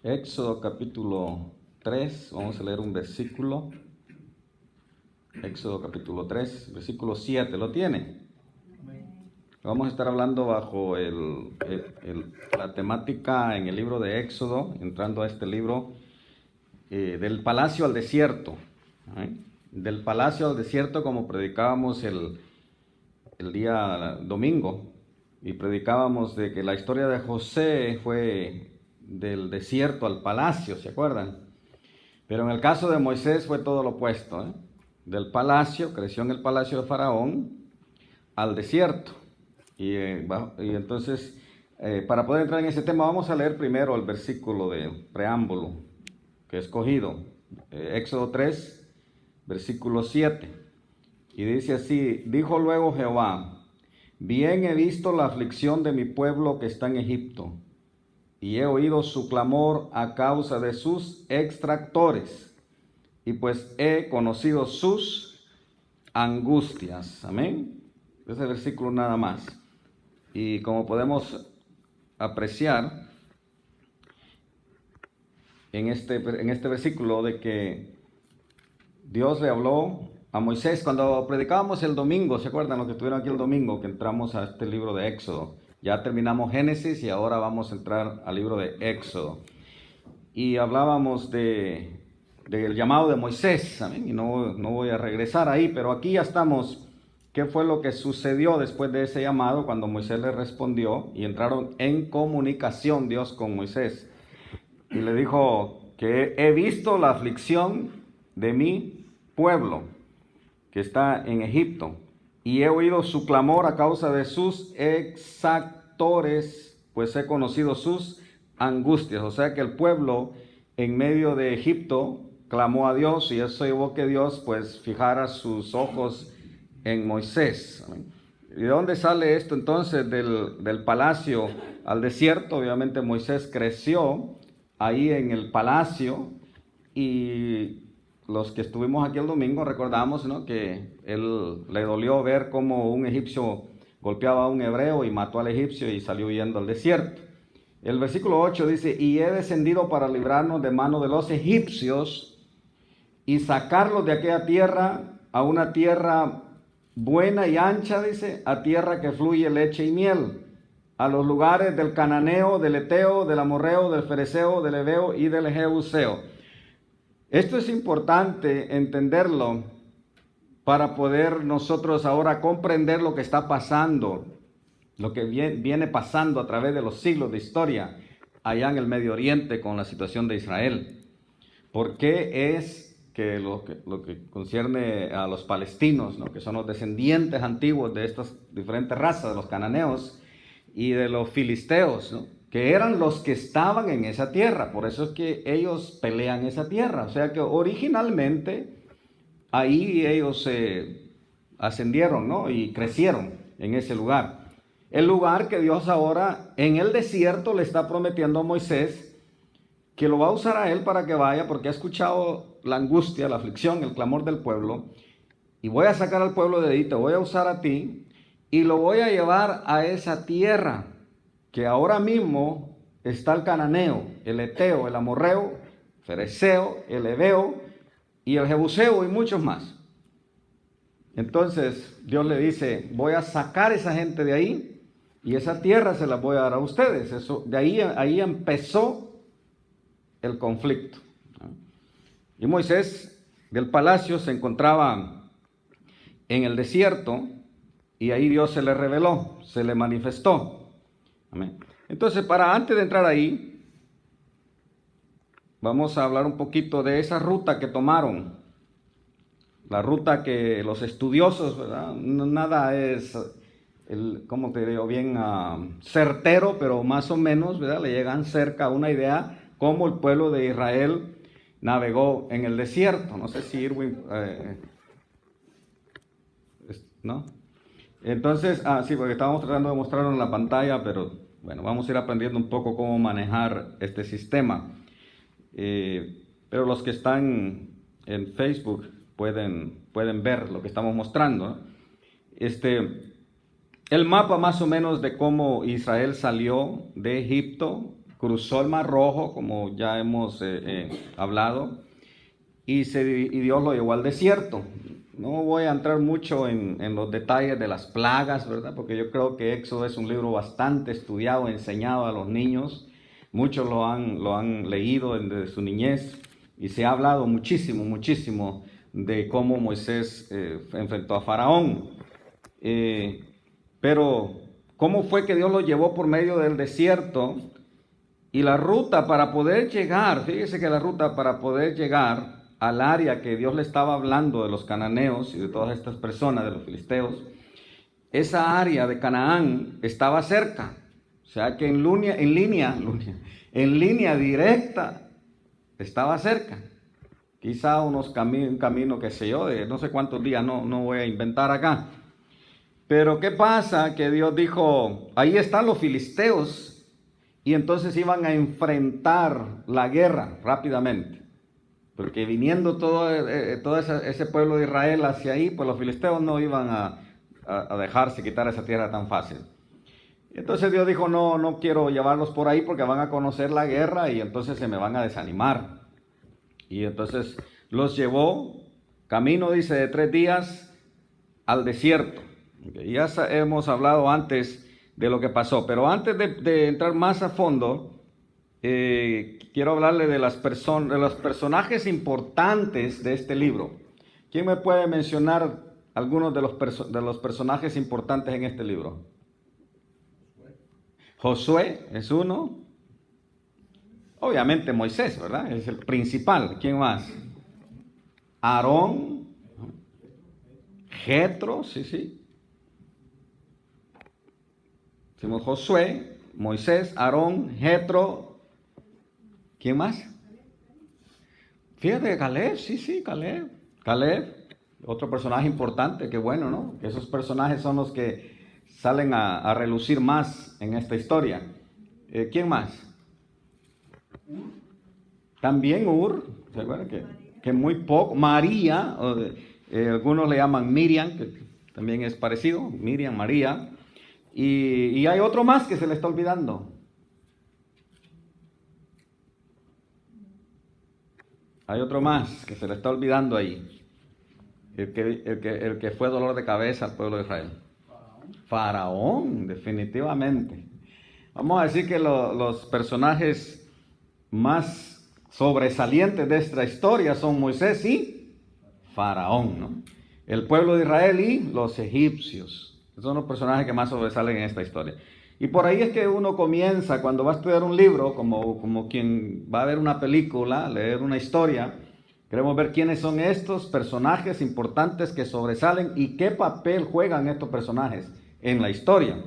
Éxodo capítulo 3, vamos a leer un versículo. Éxodo capítulo 3, versículo 7, ¿lo tiene? Vamos a estar hablando bajo la temática en el libro de Éxodo, entrando a este libro, del palacio al desierto. Del palacio al desierto, como predicábamos el día domingo, y predicábamos de que la historia de José fue del desierto al palacio, ¿se acuerdan? Pero en el caso de Moisés fue todo lo opuesto, Del palacio, creció en el palacio de Faraón, al desierto. Y entonces, para poder entrar en ese tema, vamos a leer primero el versículo de preámbulo que he escogido, Éxodo 3, versículo 7. Y dice así: dijo luego Jehová: bien he visto la aflicción de mi pueblo que está en Egipto, y he oído su clamor a causa de sus extractores, y pues he conocido sus angustias. Amén. Ese versículo nada más. Y como podemos apreciar en este versículo, de que Dios le habló a Moisés cuando predicábamos el domingo. ¿Se acuerdan los que estuvieron aquí el domingo que entramos a este libro de Éxodo? Ya terminamos Génesis y ahora vamos a entrar al libro de Éxodo. Y hablábamos del llamado de Moisés, ¿amén? Y no voy a regresar ahí, pero aquí ya estamos. ¿Qué fue lo que sucedió después de ese llamado cuando Moisés le respondió y entraron en comunicación Dios con Moisés? Y le dijo que he visto la aflicción de mi pueblo que está en Egipto, y he oído su clamor a causa de sus exactores, pues he conocido sus angustias. O sea que el pueblo en medio de Egipto clamó a Dios, y eso llevó que Dios pues fijara sus ojos en Moisés. ¿Y de dónde sale esto entonces? Del palacio al desierto. Obviamente Moisés creció ahí en el palacio, y los que estuvimos aquí el domingo recordamos, que él le dolió ver cómo un egipcio golpeaba a un hebreo y mató al egipcio y salió huyendo al desierto. El versículo 8 dice: y he descendido para librarnos de mano de los egipcios y sacarlos de aquella tierra a una tierra buena y ancha, dice, a tierra que fluye leche y miel, a los lugares del cananeo, del eteo, del amorreo, del fereceo, del heveo y del jebuseo. Esto es importante entenderlo para poder nosotros ahora comprender lo que está pasando, lo que viene pasando a través de los siglos de historia allá en el Medio Oriente con la situación de Israel. ¿Por qué es que lo que concierne a los palestinos, que son los descendientes antiguos de estas diferentes razas, de los cananeos y de los filisteos, que eran los que estaban en esa tierra? Por eso es que ellos pelean esa tierra. O sea que originalmente ahí ellos ascendieron, y crecieron en ese lugar. El lugar que Dios ahora en el desierto le está prometiendo a Moisés que lo va a usar a él para que vaya, porque ha escuchado la angustia, la aflicción, el clamor del pueblo, y voy a sacar al pueblo de ahí, te voy a usar a ti, y lo voy a llevar a esa tierra que ahora mismo está el cananeo, el eteo, el amorreo, el fereceo, el heveo y el jebuseo y muchos más. Entonces Dios le dice: voy a sacar a esa gente de ahí, y esa tierra se la voy a dar a ustedes. Eso, de ahí empezó el conflicto. Y Moisés del palacio se encontraba en el desierto, y ahí Dios se le reveló, se le manifestó. Amén. Entonces, antes de entrar ahí, vamos a hablar un poquito de esa ruta que tomaron. La ruta que los estudiosos, ¿verdad? Nada es, ¿cómo te digo? Bien certero, pero más o menos, ¿verdad? Le llegan cerca a una idea cómo el pueblo de Israel navegó en el desierto. No sé si Irwin, ¿no? Entonces, sí, porque estábamos tratando de mostrarlo en la pantalla, pero bueno, vamos a ir aprendiendo un poco cómo manejar este sistema. Pero los que están en Facebook pueden ver lo que estamos mostrando, el mapa más o menos de cómo Israel salió de Egipto cruzó el Mar Rojo, como ya hemos hablado, y Dios lo llevó al desierto. No voy a entrar mucho en los detalles de las plagas, ¿verdad? Porque yo creo que Éxodo es un libro bastante estudiado, enseñado a los niños. Muchos lo han leído desde su niñez y se ha hablado muchísimo, muchísimo de cómo Moisés enfrentó a Faraón. Pero, ¿cómo fue que Dios lo llevó por medio del desierto? Y la ruta para poder llegar, fíjese que la ruta para poder llegar al área que Dios le estaba hablando de los cananeos y de todas estas personas, de los filisteos, esa área de Canaán estaba cerca. O sea que en línea directa estaba cerca. Quizá un camino, qué sé yo, de no sé cuántos días, no voy a inventar acá. Pero ¿qué pasa? Que Dios dijo, ahí están los filisteos, y entonces iban a enfrentar la guerra rápidamente. Porque viniendo todo ese pueblo de Israel hacia ahí, pues los filisteos no iban a dejarse quitar esa tierra tan fácil. Entonces Dios dijo, no quiero llevarlos por ahí porque van a conocer la guerra y entonces se me van a desanimar. Y entonces los llevó, camino dice de 3 días, al desierto. Ya hemos hablado antes de lo que pasó, pero antes de entrar más a fondo, quiero hablarle de los personajes importantes de este libro. ¿Quién me puede mencionar algunos de los personajes importantes en este libro? Josué es uno. Obviamente Moisés, ¿verdad? Es el principal. ¿Quién más? Aarón. Jetro, sí. Decimos Josué, Moisés, Aarón, Jetro. ¿Quién más? Fíjate, Caleb, sí, Caleb. Caleb, otro personaje importante, qué bueno, ¿no? Esos personajes son los que salen a relucir más en esta historia. ¿Quién más? También Ur, ¿se acuerdan? Que muy poco. María, algunos le llaman Miriam, que también es parecido, Miriam, María. Y hay otro más que se le está olvidando. Hay otro más que se le está olvidando ahí. El que fue dolor de cabeza al pueblo de Israel. Faraón, definitivamente. Vamos a decir que los personajes más sobresalientes de esta historia son Moisés y Faraón, ¿no? El pueblo de Israel y los egipcios. Esos son los personajes que más sobresalen en esta historia. Y por ahí es que uno comienza, cuando va a estudiar un libro, como quien va a ver una película, leer una historia, queremos ver quiénes son estos personajes importantes que sobresalen y qué papel juegan estos personajes en la historia.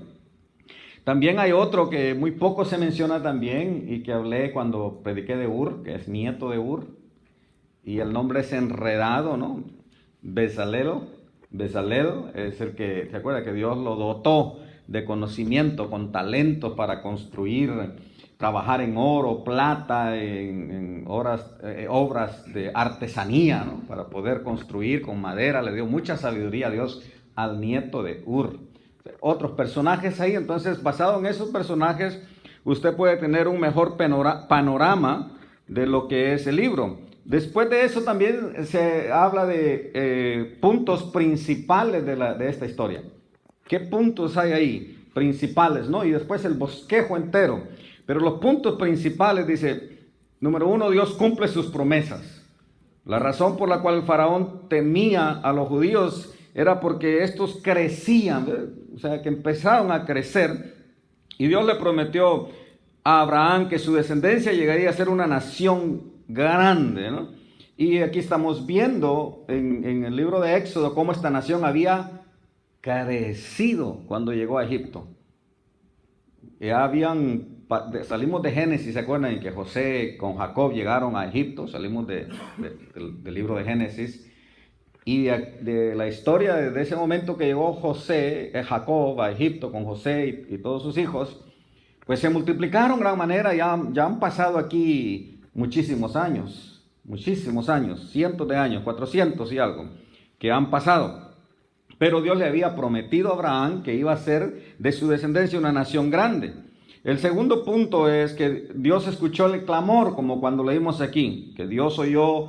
También hay otro que muy poco se menciona también y que hablé cuando prediqué de Ur, que es nieto de Ur, y el nombre es enredado, ¿no? Bezalel es el que, ¿se acuerda? Que Dios lo dotó de conocimiento, con talento para construir, trabajar en oro, plata, en obras de artesanía, ¿no? Para poder construir con madera. Le dio mucha sabiduría a Dios al nieto de Ur. Otros personajes ahí, entonces basado en esos personajes, usted puede tener un mejor panorama de lo que es el libro. Después de eso también se habla de puntos principales de esta historia. ¿Qué puntos hay ahí? Principales, ¿no? Y después el bosquejo entero. Pero los puntos principales, dice, número 1, Dios cumple sus promesas. La razón por la cual el faraón temía a los judíos era porque estos crecían, o sea, que empezaron a crecer. Y Dios le prometió a Abraham que su descendencia llegaría a ser una nación grande, ¿no? Y aquí estamos viendo en el libro de Éxodo cómo esta nación había crecido cuando llegó a Egipto. Ya salimos de Génesis, ¿se acuerdan? En que José con Jacob llegaron a Egipto, salimos del libro de Génesis. Y de la historia de ese momento que llegó Jacob a Egipto con José y todos sus hijos, pues se multiplicaron gran manera, ya han pasado aquí muchísimos años, cientos de años, 400 y algo, que han pasado. Pero Dios le había prometido a Abraham que iba a ser de su descendencia una nación grande. El segundo punto es que Dios escuchó el clamor, como cuando leímos aquí, que Dios oyó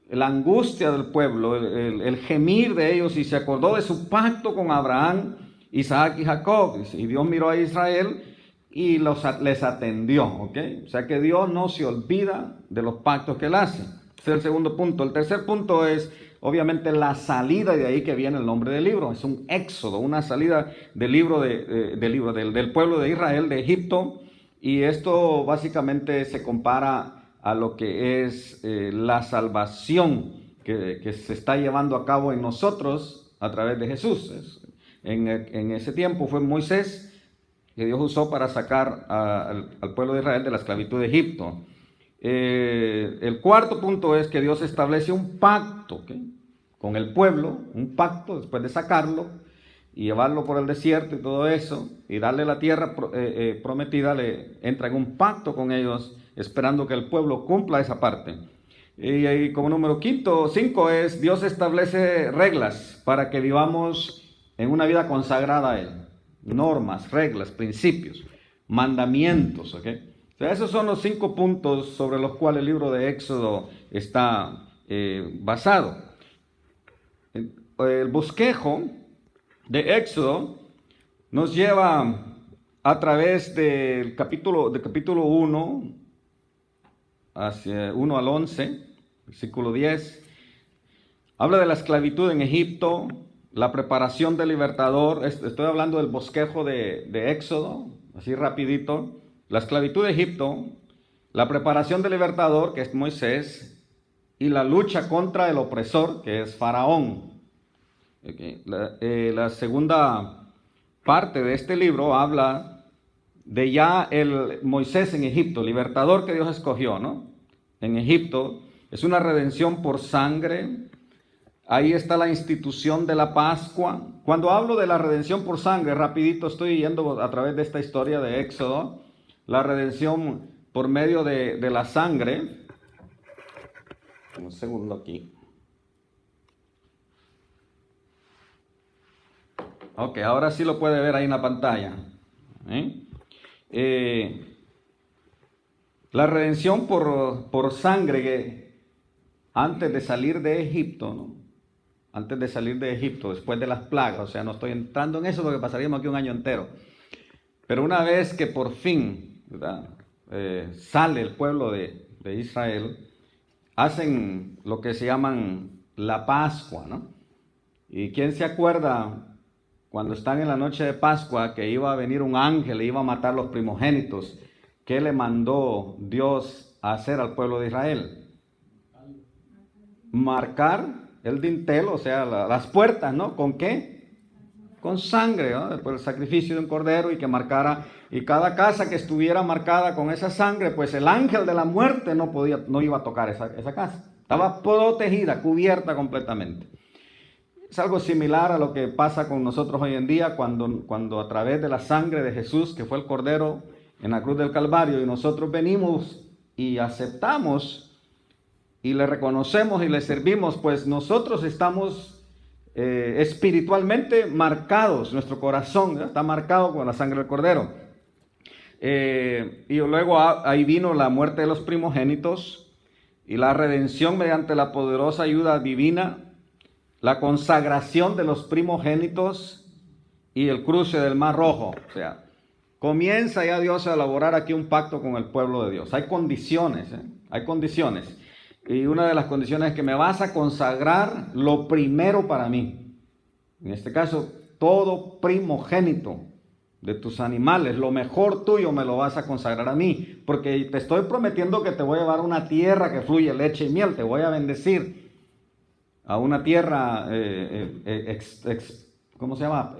la angustia del pueblo, el gemir de ellos, y se acordó de su pacto con Abraham, Isaac y Jacob. Y Dios miró a Israel y les atendió, ¿ok? O sea que Dios no se olvida de los pactos que Él hace. Ese es el segundo punto. El tercer punto es, obviamente, la salida, y de ahí que viene el nombre del libro. Es un éxodo, una salida del del pueblo de Israel, de Egipto. Y esto básicamente se compara a lo que es la salvación que se está llevando a cabo en nosotros a través de Jesús. En ese tiempo fue Moisés que Dios usó para sacar al pueblo de Israel de la esclavitud de Egipto. El cuarto punto es que Dios establece un pacto, ¿okay?, con el pueblo, un pacto después de sacarlo y llevarlo por el desierto y todo eso, y darle la tierra prometida. Le entra en un pacto con ellos, esperando que el pueblo cumpla esa parte. Y como número 5 es, Dios establece reglas para que vivamos en una vida consagrada a Él. Normas, reglas, principios, mandamientos, ¿ok? O sea, esos son los 5 puntos sobre los cuales el libro de Éxodo está basado. El bosquejo de Éxodo nos lleva a través del capítulo 1, hacia 1 al 11, versículo 10. Habla de la esclavitud en Egipto, la preparación del libertador. Estoy hablando del bosquejo de Éxodo, así rapidito. La esclavitud de Egipto, la preparación del libertador, que es Moisés, y la lucha contra el opresor, que es Faraón. Okay. La segunda parte de este libro habla de ya el Moisés en Egipto, libertador que Dios escogió, ¿no? En Egipto es una redención por sangre. Ahí está la institución de la Pascua. Cuando hablo de la redención por sangre, rapidito estoy yendo a través de esta historia de Éxodo, la redención por medio de la sangre. Un segundo aquí. Ok, ahora sí lo puede ver ahí en la pantalla. La redención por sangre, que antes de salir de Egipto, ¿no? Antes de salir de Egipto, después de las plagas, o sea, no estoy entrando en eso porque pasaríamos aquí un año entero. Pero una vez que por fin, ¿verdad?, sale el pueblo de Israel, hacen lo que se llaman la Pascua, ¿no? ¿Y quién se acuerda cuando están en la noche de Pascua que iba a venir un ángel e iba a matar los primogénitos? ¿Qué le mandó Dios a hacer al pueblo de Israel? Marcar el dintel, o sea, las puertas, ¿no? ¿Con qué? Con sangre, ¿no? Después el sacrificio de un cordero, y que marcara, y cada casa que estuviera marcada con esa sangre, pues el ángel de la muerte no iba a tocar esa casa. Estaba protegida, cubierta completamente. Es algo similar a lo que pasa con nosotros hoy en día cuando a través de la sangre de Jesús, que fue el cordero en la cruz del Calvario, y nosotros venimos y aceptamos y le reconocemos y le servimos, pues nosotros estamos espiritualmente marcados. Nuestro corazón, ¿verdad?, está marcado con la sangre del cordero. Y luego ahí vino la muerte de los primogénitos y la redención mediante la poderosa ayuda divina, la consagración de los primogénitos y el cruce del Mar Rojo. O sea, comienza ya Dios a elaborar aquí un pacto con el pueblo de Dios. Hay condiciones, hay condiciones. Y una de las condiciones es que me vas a consagrar lo primero para mí. En este caso, todo primogénito de tus animales, lo mejor tuyo me lo vas a consagrar a mí, porque te estoy prometiendo que te voy a llevar a una tierra que fluye leche y miel, te voy a bendecir a una tierra, ¿cómo se llama?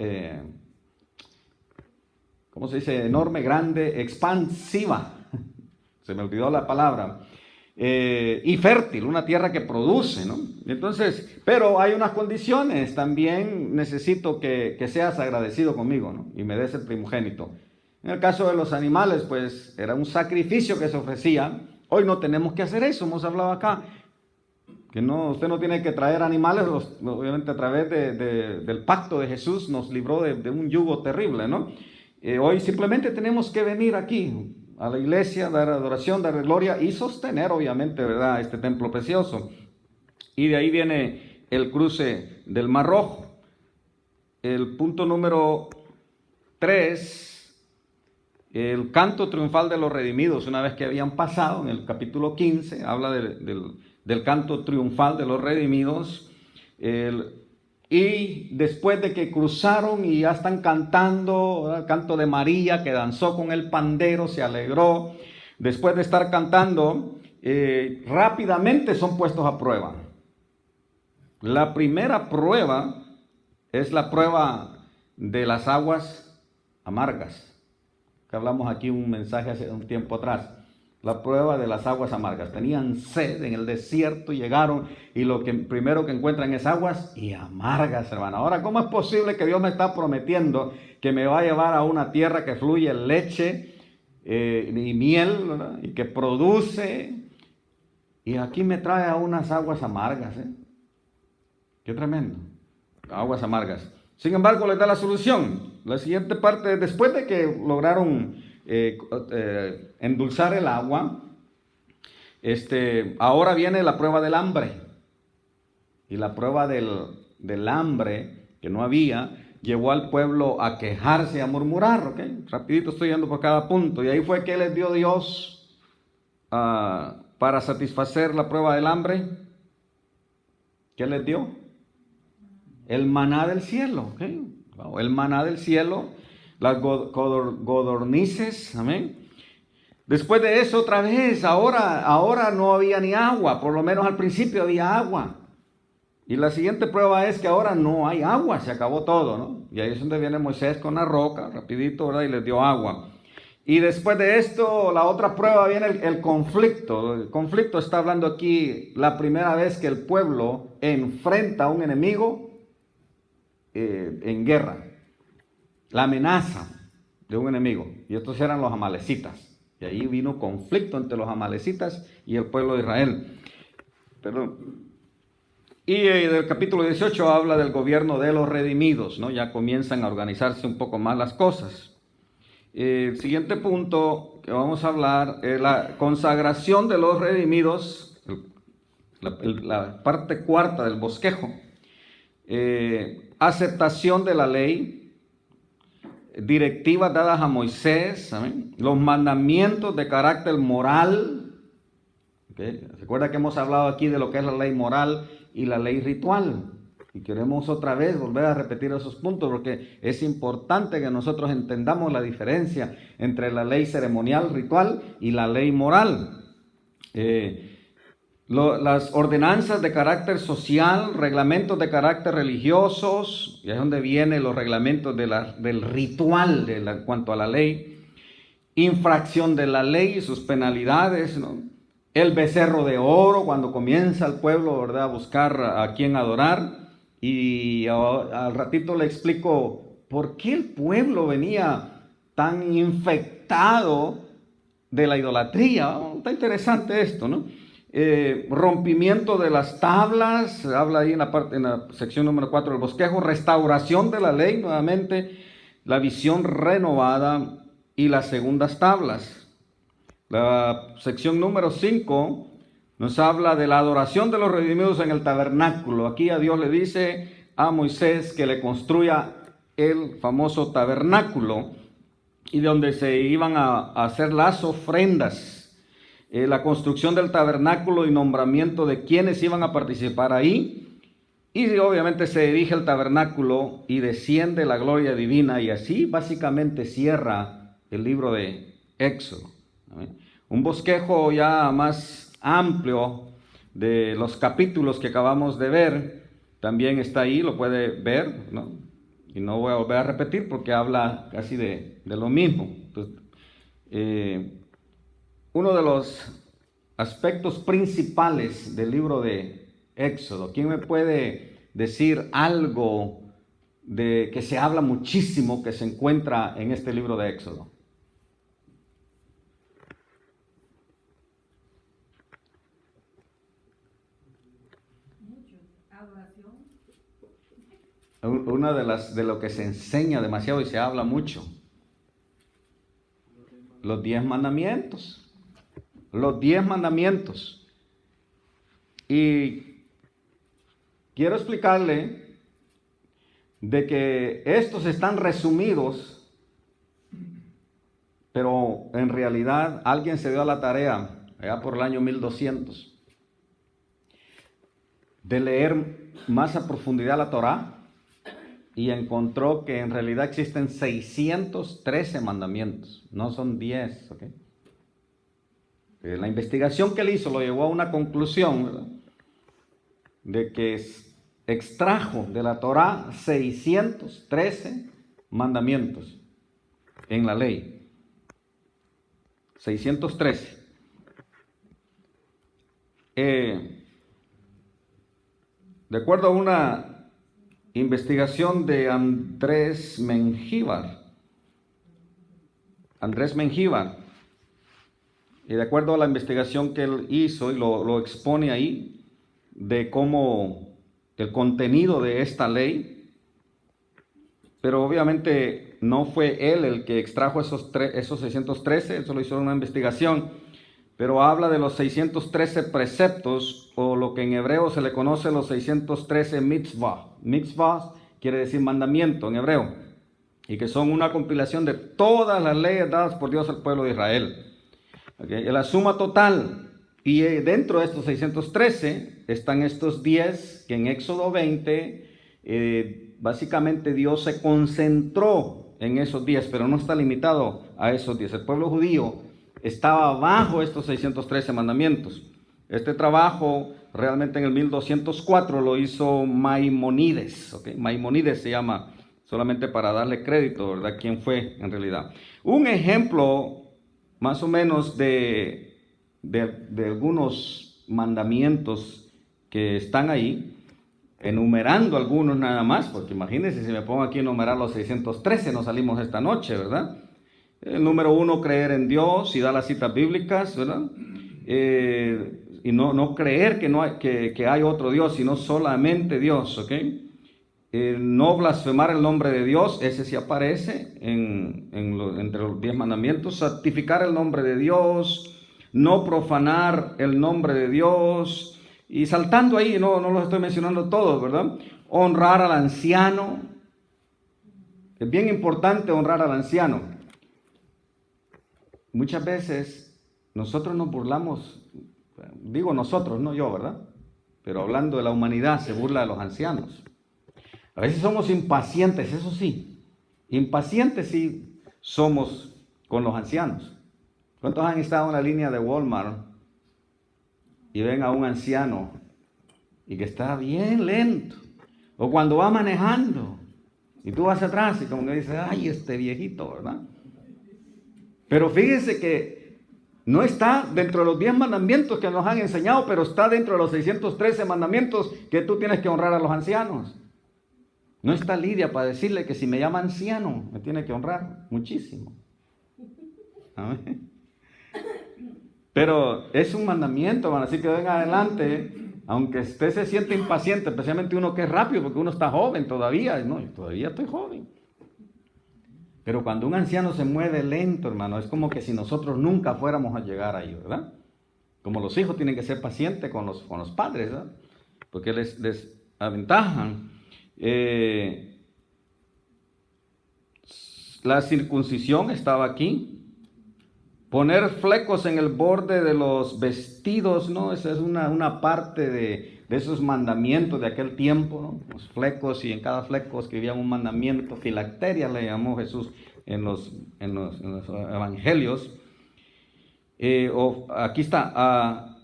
¿Cómo se dice? Enorme, grande, expansiva. Se me olvidó la palabra. Y fértil, una tierra que produce, ¿no? Entonces, pero hay unas condiciones. También necesito que seas agradecido conmigo, ¿no? Y me des el primogénito. En el caso de los animales, pues era un sacrificio que se ofrecía. Hoy no tenemos que hacer eso, hemos hablado acá. Que no, usted no tiene que traer animales, obviamente a través del pacto de Jesús nos libró de un yugo terrible, ¿no? Hoy simplemente tenemos que venir aquí a la iglesia, dar adoración, dar gloria y sostener obviamente, ¿verdad?, este templo precioso. Y de ahí viene el cruce del Mar Rojo. El punto número 3, el canto triunfal de los redimidos, una vez que habían pasado, en el capítulo 15, habla del canto triunfal de los redimidos. Y después de que cruzaron y ya están cantando, el canto de María, que danzó con el pandero, se alegró. Después de estar cantando, rápidamente son puestos a prueba. La primera prueba es la prueba de las aguas amargas, que hablamos aquí un mensaje hace un tiempo atrás. La prueba de las aguas amargas. Tenían sed en el desierto, llegaron y lo que primero que encuentran es aguas y amargas, hermano. Ahora, ¿cómo es posible que Dios me está prometiendo que me va a llevar a una tierra que fluye leche y miel, ¿verdad?, y que produce? Y aquí me trae a unas aguas amargas, ¿eh? Qué tremendo. Aguas amargas. Sin embargo, les da la solución. La siguiente parte, después de que lograron endulzar el agua, ahora viene la prueba del hambre. Y la prueba del hambre que no había llevó al pueblo a quejarse, a murmurar. ¿Okay? Rapidito estoy yendo por cada punto. Y ahí fue que les dio Dios para satisfacer la prueba del hambre. ¿Qué les dio? El maná del cielo. ¿Okay? El maná del cielo. Las codornices. Amén. Después de eso, otra vez, ahora no había ni agua, por lo menos al principio había agua. Y la siguiente prueba es que ahora no hay agua, se acabó todo, ¿no? Y ahí es donde viene Moisés con la roca, rapidito, ¿verdad? Y les dio agua. Y después de esto, la otra prueba viene el conflicto. El conflicto está hablando aquí la primera vez que el pueblo enfrenta a un enemigo en guerra. La amenaza de un enemigo. Y estos eran los amalecitas. Y ahí vino conflicto entre los amalecitas y el pueblo de Israel. Perdón. Y del capítulo 18 habla del gobierno de los redimidos, ¿no? Ya comienzan a organizarse un poco más las cosas. El siguiente punto que vamos a hablar es la consagración de los redimidos, la parte cuarta del bosquejo. Aceptación de la ley. Directivas dadas a Moisés, ¿amén? Los mandamientos de carácter moral. ¿Okay? Recuerda que hemos hablado aquí de lo que es la ley moral y la ley ritual. Y queremos otra vez volver a repetir esos puntos porque es importante que nosotros entendamos la diferencia entre la ley ceremonial, ritual y la ley moral. Las ordenanzas de carácter social, reglamentos de carácter religiosos, y es donde vienen los reglamentos del ritual en cuanto a la ley, infracción de la ley y sus penalidades, ¿no? El becerro de oro, cuando comienza el pueblo, ¿verdad?, a buscar a quien adorar, y al ratito le explico por qué el pueblo venía tan infectado de la idolatría. Está interesante esto, ¿no? Rompimiento de las tablas, habla ahí en la sección número 4 del bosquejo, restauración de la ley, nuevamente, la visión renovada y las segundas tablas. La sección número 5 nos habla de la adoración de los redimidos en el tabernáculo. Aquí a Dios le dice a Moisés que le construya el famoso tabernáculo y donde se iban a hacer las ofrendas. La construcción del tabernáculo y nombramiento de quienes iban a participar ahí. Y obviamente se dirige el tabernáculo y desciende la gloria divina. Y así básicamente cierra el libro de Éxodo. Un bosquejo ya más amplio de los capítulos que acabamos de ver. También está ahí, lo puede ver, ¿no? Y no voy a volver a repetir porque habla casi de lo mismo. Entonces, uno de los aspectos principales del libro de Éxodo. ¿Quién me puede decir algo de que se habla muchísimo que se encuentra en este libro de Éxodo? Una de lo que se enseña demasiado y se habla mucho. Los 10 mandamientos. Los 10 mandamientos. Y quiero explicarle de que estos están resumidos, pero en realidad alguien se dio a la tarea, allá por el año 1200, de leer más a profundidad la Torá, y encontró que en realidad existen 613 mandamientos, no son 10, ¿ok? La investigación que él hizo lo llevó a una conclusión, ¿verdad?, de que extrajo de la Torá 613 mandamientos en la ley. 613. De acuerdo a una investigación de Andrés Mengíbar, y de acuerdo a la investigación que él hizo, y lo expone ahí, de cómo el contenido de esta ley, pero obviamente no fue él el que extrajo esos 613, eso lo hizo en una investigación, pero habla de los 613 preceptos, o lo que en hebreo se le conoce los 613 mitzvah. Mitzvah quiere decir mandamiento en hebreo, y que son una compilación de todas las leyes dadas por Dios al pueblo de Israel. Okay. La suma total, y dentro de estos 613 están estos 10 que en Éxodo 20, básicamente Dios se concentró en esos 10, pero no está limitado a esos 10. El pueblo judío estaba bajo estos 613 mandamientos. Este trabajo realmente en el 1204 lo hizo Maimónides, ¿okay? Maimónides se llama, solamente para darle crédito, ¿verdad?, quién fue en realidad. Un ejemplo más o menos de algunos mandamientos que están ahí, enumerando algunos nada más, porque imagínense si me pongo aquí a enumerar los 613, nos salimos esta noche, ¿verdad? El número 1, creer en Dios, y da las citas bíblicas, ¿verdad? Y no creer que hay otro Dios, sino solamente Dios, ¿ok? No blasfemar el nombre de Dios, ese sí aparece entre los 10 mandamientos. Santificar el nombre de Dios, no profanar el nombre de Dios, y saltando ahí, no los estoy mencionando todos, ¿verdad? Honrar al anciano, es bien importante honrar al anciano. Muchas veces nosotros nos burlamos, digo nosotros, no yo, ¿verdad? Pero hablando de la humanidad, se burla de los ancianos. A veces somos impacientes, eso sí. Impacientes sí somos con los ancianos. ¿Cuántos han estado en la línea de Walmart y ven a un anciano y que está bien lento? O cuando va manejando y tú vas atrás y como que dices, ay, este viejito, ¿verdad? Pero fíjense que no está dentro de los 10 mandamientos que nos han enseñado, pero está dentro de los 613 mandamientos que tú tienes que honrar a los ancianos. No está Lidia para decirle que si me llama anciano, me tiene que honrar muchísimo. Amén. Pero es un mandamiento, van a decir que ven adelante, aunque usted se siente impaciente, especialmente uno que es rápido, porque uno está joven todavía. No, yo todavía estoy joven. Pero cuando un anciano se mueve lento, hermano, es como que si nosotros nunca fuéramos a llegar ahí, ¿verdad? Como los hijos tienen que ser pacientes con los padres, ¿verdad? Porque les aventajan. La circuncisión estaba aquí. Poner flecos en el borde de los vestidos, ¿no? Esa es una parte de esos mandamientos de aquel tiempo, ¿no? Los flecos, y en cada fleco escribían un mandamiento. Filacteria le llamó Jesús en los evangelios. Aquí está,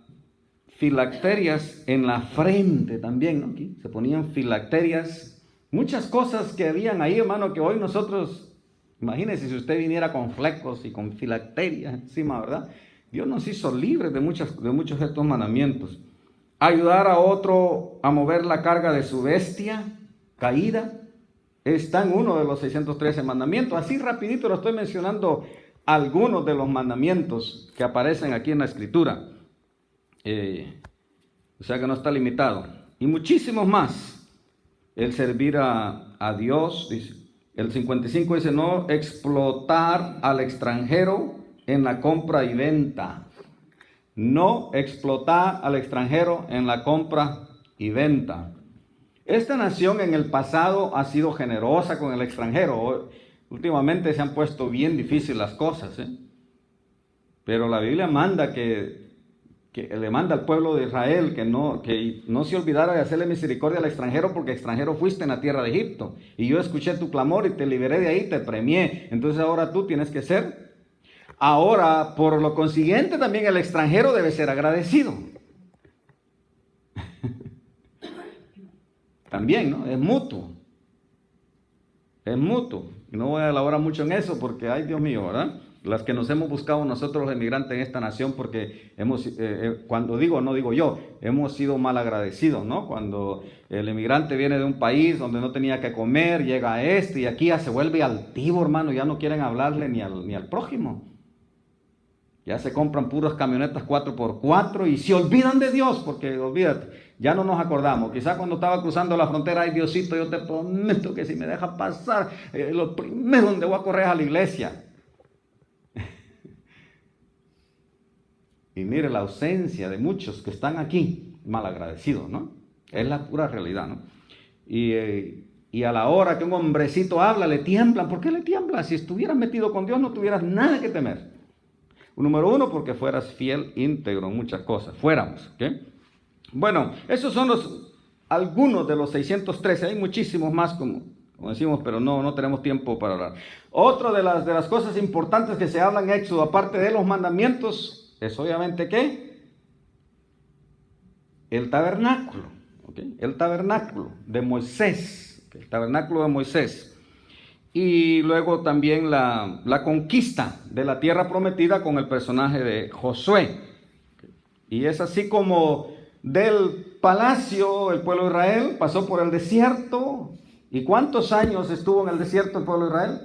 filacterias en la frente también, ¿no? Aquí se ponían filacterias. Muchas cosas que habían ahí, hermano, que hoy nosotros... Imagínese si usted viniera con flecos y con filacterias encima, ¿verdad? Dios nos hizo libres de muchos de estos mandamientos. Ayudar a otro a mover la carga de su bestia caída está en uno de los 613 mandamientos. Así rapidito lo estoy mencionando algunos de los mandamientos que aparecen aquí en la Escritura. O sea que no está limitado. Y muchísimos más. El servir a Dios, dice. El 55 dice, no explotar al extranjero en la compra y venta. No explotar al extranjero en la compra y venta. Esta nación en el pasado ha sido generosa con el extranjero. Últimamente se han puesto bien difíciles las cosas, ¿eh? Pero la Biblia manda que le manda al pueblo de Israel que no se olvidara de hacerle misericordia al extranjero, porque extranjero fuiste en la tierra de Egipto. Y yo escuché tu clamor y te liberé de ahí, te premié. Entonces ahora tú tienes que ser. Ahora, por lo consiguiente, también el extranjero debe ser agradecido. También, ¿no? Es mutuo. Es mutuo. Y no voy a elaborar mucho en eso porque, ay Dios mío, ¿verdad? Las que nos hemos buscado nosotros los emigrantes en esta nación, porque cuando digo, no digo yo, hemos sido mal agradecidos, ¿no? Cuando el emigrante viene de un país donde no tenía que comer, llega a este y aquí ya se vuelve altivo, hermano, ya no quieren hablarle ni al prójimo. Ya se compran puras camionetas 4x4 y se olvidan de Dios, porque olvídate, ya no nos acordamos. Quizás cuando estaba cruzando la frontera, ay Diosito, yo te prometo que si me dejas pasar, lo primero donde voy a correr es a la iglesia. Y mire la ausencia de muchos que están aquí, malagradecidos, ¿no? Es la pura realidad, ¿no? Y a la hora que un hombrecito habla, le tiemblan. ¿Por qué le tiemblan? Si estuvieras metido con Dios, no tuvieras nada que temer. Número uno, porque fueras fiel, íntegro en muchas cosas. Fuéramos, ¿ok? Bueno, esos son algunos de los 613. Hay muchísimos más, como decimos, pero no tenemos tiempo para hablar. Otra de las cosas importantes que se habla en Éxodo, aparte de los mandamientos, es obviamente ¿qué? El tabernáculo, ¿okay? El tabernáculo de Moisés, ¿okay? El tabernáculo de Moisés. Y luego también la conquista de la tierra prometida con el personaje de Josué. Y es así como del palacio el pueblo de Israel pasó por el desierto. ¿Y cuántos años estuvo en el desierto el pueblo de Israel?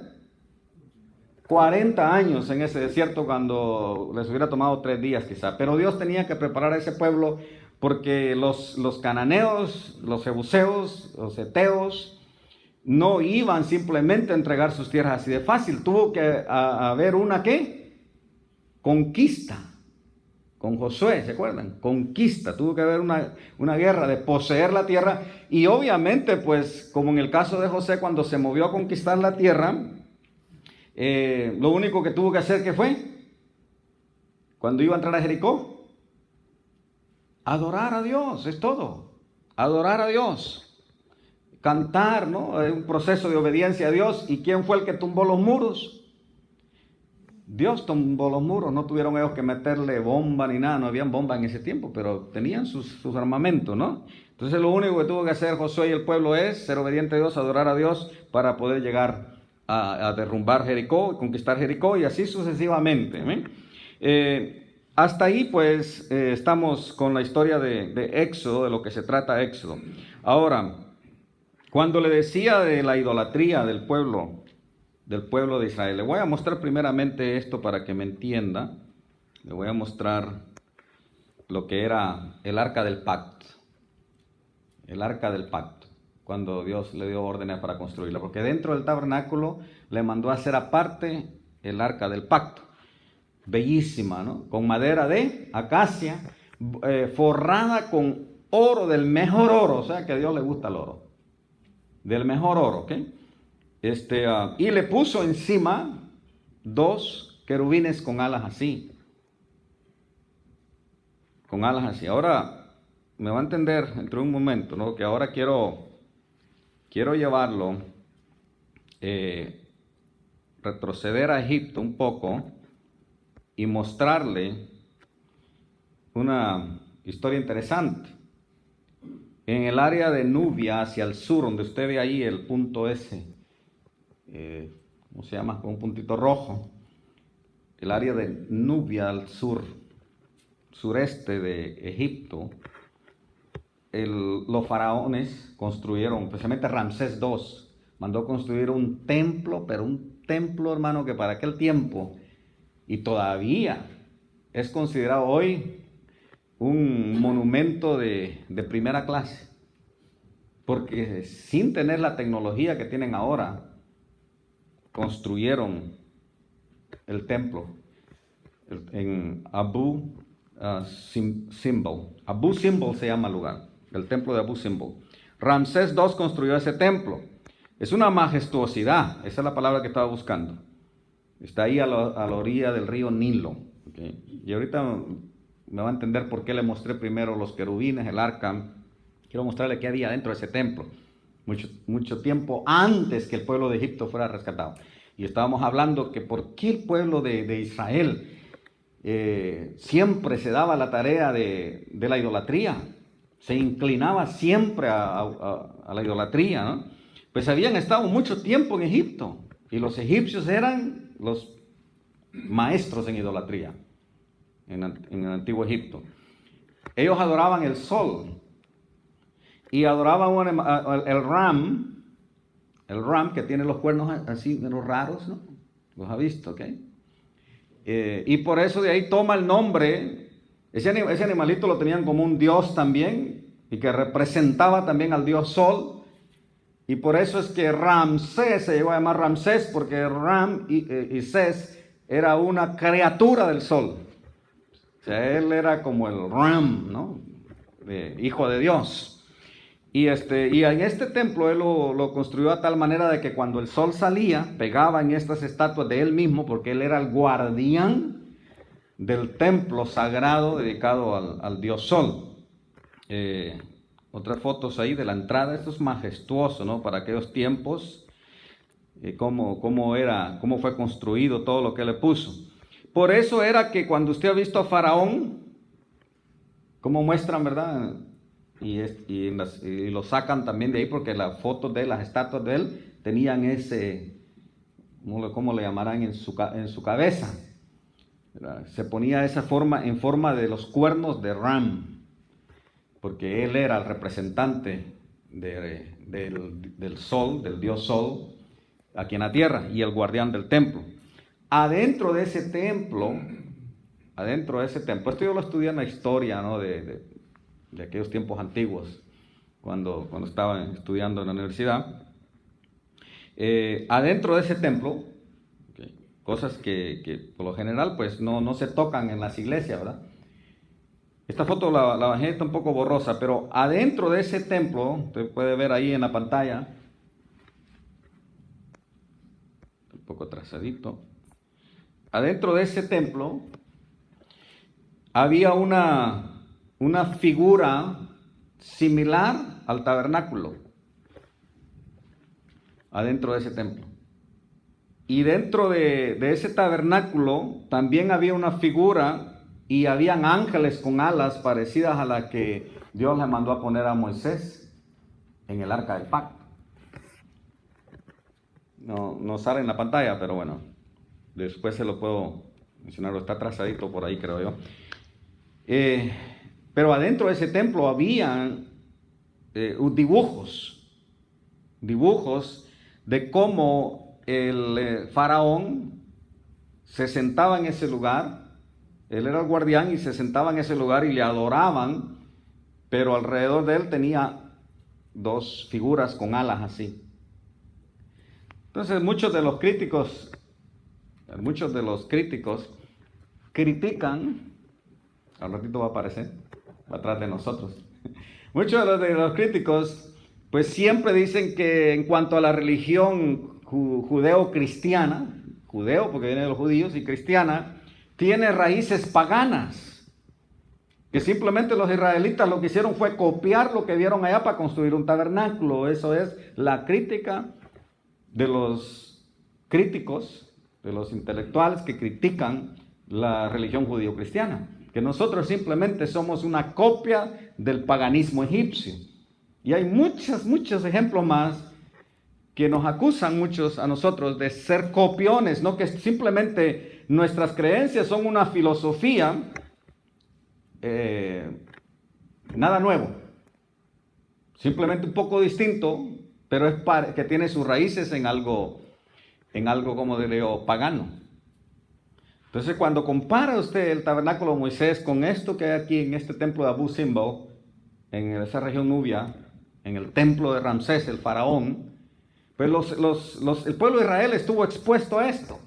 40 años en ese desierto, cuando les hubiera tomado 3 días quizá. Pero Dios tenía que preparar a ese pueblo porque los cananeos, los jebuseos, los heteos, no iban simplemente a entregar sus tierras así de fácil. Tuvo que haber una ¿qué? Conquista. Con Josué, ¿se acuerdan? Conquista. Tuvo que haber una guerra de poseer la tierra. Y obviamente, pues, como en el caso de José, cuando se movió a conquistar la tierra, lo único que tuvo que hacer, ¿qué fue? Cuando iba a entrar a Jericó, adorar a Dios, es todo. Adorar a Dios. Cantar, ¿no? Un proceso de obediencia a Dios. ¿Y quién fue el que tumbó los muros? Dios tumbó los muros. No tuvieron ellos que meterle bomba ni nada. No habían bomba en ese tiempo, pero tenían sus armamentos, ¿no? Entonces lo único que tuvo que hacer Josué y el pueblo es ser obediente a Dios, adorar a Dios para poder llegar a derrumbar Jericó, conquistar Jericó y así sucesivamente. Hasta ahí pues estamos con la historia de Éxodo, de lo que se trata Éxodo. Ahora, cuando le decía de la idolatría del pueblo de Israel, le voy a mostrar primeramente esto para que me entienda. Le voy a mostrar lo que era el arca del pacto. El arca del pacto, cuando Dios le dio órdenes para construirla, porque dentro del tabernáculo le mandó a hacer aparte el arca del pacto, bellísima, ¿no? Con madera de acacia, forrada con oro, del mejor oro, o sea que a Dios le gusta el oro, del mejor oro, ¿ok? Y le puso encima 2 querubines con alas así, Ahora me va a entender dentro de un momento, ¿no? Que ahora quiero llevarlo, retroceder a Egipto un poco y mostrarle una historia interesante. En el área de Nubia, hacia el sur, donde usted ve ahí el punto ese, ¿cómo se llama? Con un puntito rojo. El área de Nubia al sur, sureste de Egipto. Los faraones construyeron, especialmente Ramsés II, mandó construir un templo, pero un templo, hermano, que para aquel tiempo, y todavía es considerado hoy un monumento de primera clase, porque sin tener la tecnología que tienen ahora, construyeron el templo. en Abu Simbel. Abu Simbel se llama el lugar, el templo de Abu Simbel. Ramsés II construyó ese templo. Es una majestuosidad, esa es la palabra que estaba buscando. Está ahí a la orilla del río Nilo. ¿Okay? Y ahorita me va a entender por qué le mostré primero los querubines, el arca. Quiero mostrarle qué había dentro de ese templo. Mucho tiempo antes que el pueblo de Egipto fuera rescatado. Y estábamos hablando que por qué el pueblo de Israel siempre se daba la tarea de la idolatría. Se inclinaba siempre a la idolatría, ¿no? Pues habían estado mucho tiempo en Egipto. Y los egipcios eran los maestros en idolatría en el antiguo Egipto. Ellos adoraban el sol y adoraban el ram que tiene los cuernos así menos raros, ¿no? Los ha visto, ¿ok? Y por eso de ahí toma el nombre. Ese animalito lo tenían como un dios también y que representaba también al dios sol. Y por eso es que Ramsés se llegó a llamar Ramsés, porque Ram y Ses era una criatura del sol. O sea, él era como el Ram, ¿no? Hijo de Dios. Y en este templo él lo construyó a tal manera de que cuando el sol salía, pegaba en estas estatuas de él mismo, porque él era el guardián del templo sagrado dedicado al dios sol. Otras fotos ahí de la entrada. Esto es majestuoso, ¿no? Para aquellos tiempos, cómo fue construido, todo lo que le puso. Por eso era que cuando usted ha visto a Faraón, como muestran, ¿verdad? Y lo sacan también de ahí porque las fotos de él, las estatuas de él, tenían ese, ¿cómo le llamarán? En su cabeza. ¿Verdad? Se ponía esa forma, en forma de los cuernos de Ram, porque él era el representante del sol, del dios sol, aquí en la tierra, y el guardián del templo. Adentro de ese templo, esto yo lo estudié en la historia, ¿no? de aquellos tiempos antiguos, cuando estaba estudiando en la universidad. Adentro de ese templo, cosas que por lo general pues no se tocan en las iglesias, ¿verdad? Esta foto la bajé, está un poco borrosa, pero adentro de ese templo, usted puede ver ahí en la pantalla, un poco atrasadito, adentro de ese templo había una figura similar al tabernáculo, adentro de ese templo. Y dentro de ese tabernáculo también había una figura. Y habían ángeles con alas parecidas a las que Dios le mandó a poner a Moisés en el arca del pacto. No sale en la pantalla, pero bueno, después se lo puedo mencionar, está atrasadito por ahí, creo yo. Pero adentro de ese templo había dibujos de cómo el faraón se sentaba en ese lugar. Él era el guardián y se sentaba en ese lugar y le adoraban, pero alrededor de él tenía dos figuras con alas así. Entonces muchos de los críticos critican, al ratito va a aparecer, atrás de nosotros. Muchos de los críticos pues siempre dicen que en cuanto a la religión judeo-cristiana, judeo porque viene de los judíos y cristiana, tiene raíces paganas, que simplemente los israelitas lo que hicieron fue copiar lo que vieron allá para construir un tabernáculo. Eso es la crítica de los críticos, de los intelectuales que critican la religión judío-cristiana, que nosotros simplemente somos una copia del paganismo egipcio. Y hay muchos ejemplos más que nos acusan muchos a nosotros de ser copiones, ¿no? Que simplemente nuestras creencias son una filosofía, nada nuevo, simplemente un poco distinto, pero es que tiene sus raíces en algo como diría pagano. Entonces cuando compara usted el tabernáculo de Moisés con esto que hay aquí en este templo de Abu Simbel, en esa región Nubia, en el templo de Ramsés, el faraón, pues el pueblo de Israel estuvo expuesto a esto.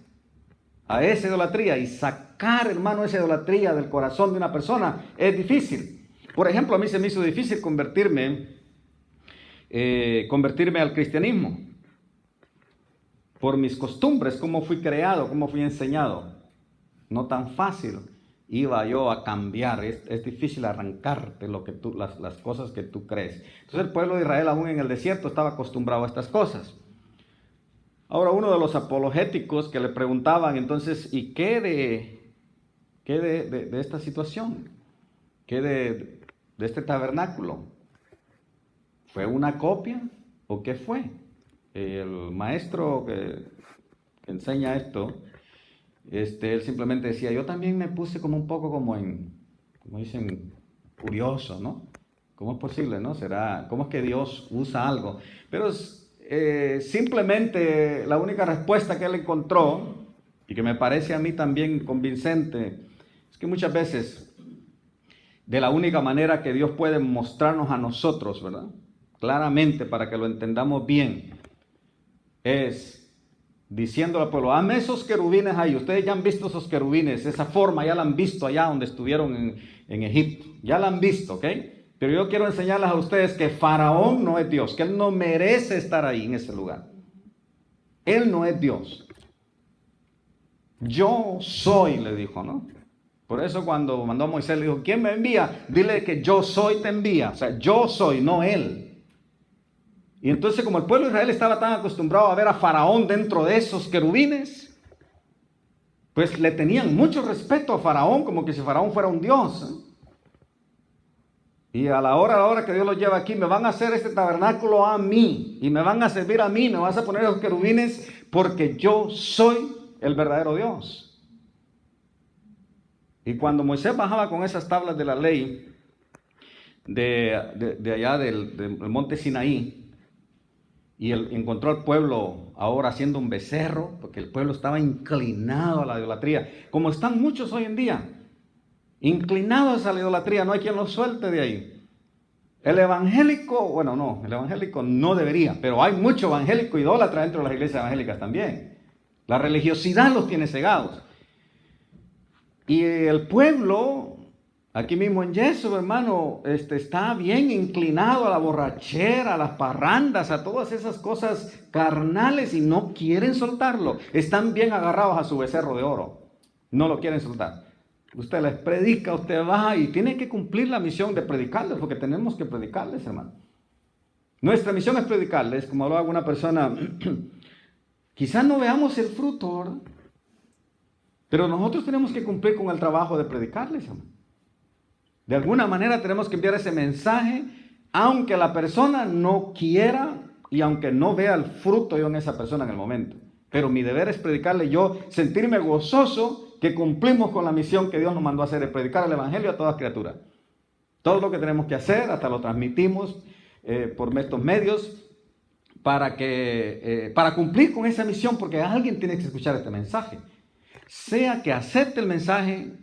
a esa idolatría y sacar, hermano, esa idolatría del corazón de una persona es difícil. Por ejemplo, a mí se me hizo difícil convertirme al cristianismo por mis costumbres, cómo fui creado, cómo fui enseñado. No tan fácil iba yo a cambiar. Es difícil arrancarte las cosas que tú crees. Entonces el pueblo de Israel, aún en el desierto, estaba acostumbrado a estas cosas. Ahora, uno de los apologéticos que le preguntaban entonces, ¿y qué de esta situación? ¿Qué de este tabernáculo? ¿Fue una copia o qué fue? El maestro que enseña esto, él simplemente decía, yo también me puse como un poco como dicen, curioso, ¿no? ¿Cómo es posible, no? ¿Cómo es que Dios usa algo? Pero simplemente la única respuesta que él encontró, y que me parece a mí también convincente, es que muchas veces, de la única manera que Dios puede mostrarnos a nosotros, ¿verdad? Claramente, para que lo entendamos bien, es diciéndole al pueblo, hazme esos querubines ahí. Ustedes ya han visto esos querubines, esa forma ya la han visto allá donde estuvieron en Egipto. Ya la han visto, ¿ok? Pero yo quiero enseñarles a ustedes que Faraón no es Dios, que él no merece estar ahí en ese lugar. Él no es Dios. Yo soy, le dijo, ¿no? Por eso cuando mandó a Moisés le dijo, ¿quién me envía? Dile que yo soy te envía. O sea, yo soy, no él. Y entonces como el pueblo de Israel estaba tan acostumbrado a ver a Faraón dentro de esos querubines, pues le tenían mucho respeto a Faraón, como que si Faraón fuera un dios. Y a la hora que Dios los lleva aquí, me van a hacer este tabernáculo a mí, y me van a servir a mí, me vas a poner los querubines, porque yo soy el verdadero Dios. Y cuando Moisés bajaba con esas tablas de la ley, de allá del monte Sinaí, y encontró al pueblo ahora haciendo un becerro, porque el pueblo estaba inclinado a la idolatría, como están muchos hoy en día, inclinados a la idolatría, no hay quien los suelte de ahí. El evangélico no debería, pero hay mucho evangélico idólatra dentro de las iglesias evangélicas también. La religiosidad los tiene cegados. Y el pueblo, aquí mismo en Yeso, hermano, está bien inclinado a la borrachera, a las parrandas, a todas esas cosas carnales y no quieren soltarlo. Están bien agarrados a su becerro de oro. No lo quieren soltar. Usted les predica, usted va y tiene que cumplir la misión de predicarles, porque tenemos que predicarles, hermano. Nuestra misión es predicarles, como hablaba alguna persona, quizás no veamos el fruto, ¿verdad? Pero nosotros tenemos que cumplir con el trabajo de predicarles, hermano. De alguna manera tenemos que enviar ese mensaje, aunque la persona no quiera y aunque no vea el fruto yo en esa persona en el momento. Pero mi deber es predicarle, yo sentirme gozoso que cumplimos con la misión que Dios nos mandó a hacer, de predicar el evangelio a todas criaturas. Todo lo que tenemos que hacer, hasta lo transmitimos por estos medios, para cumplir con esa misión, porque alguien tiene que escuchar este mensaje. Sea que acepte el mensaje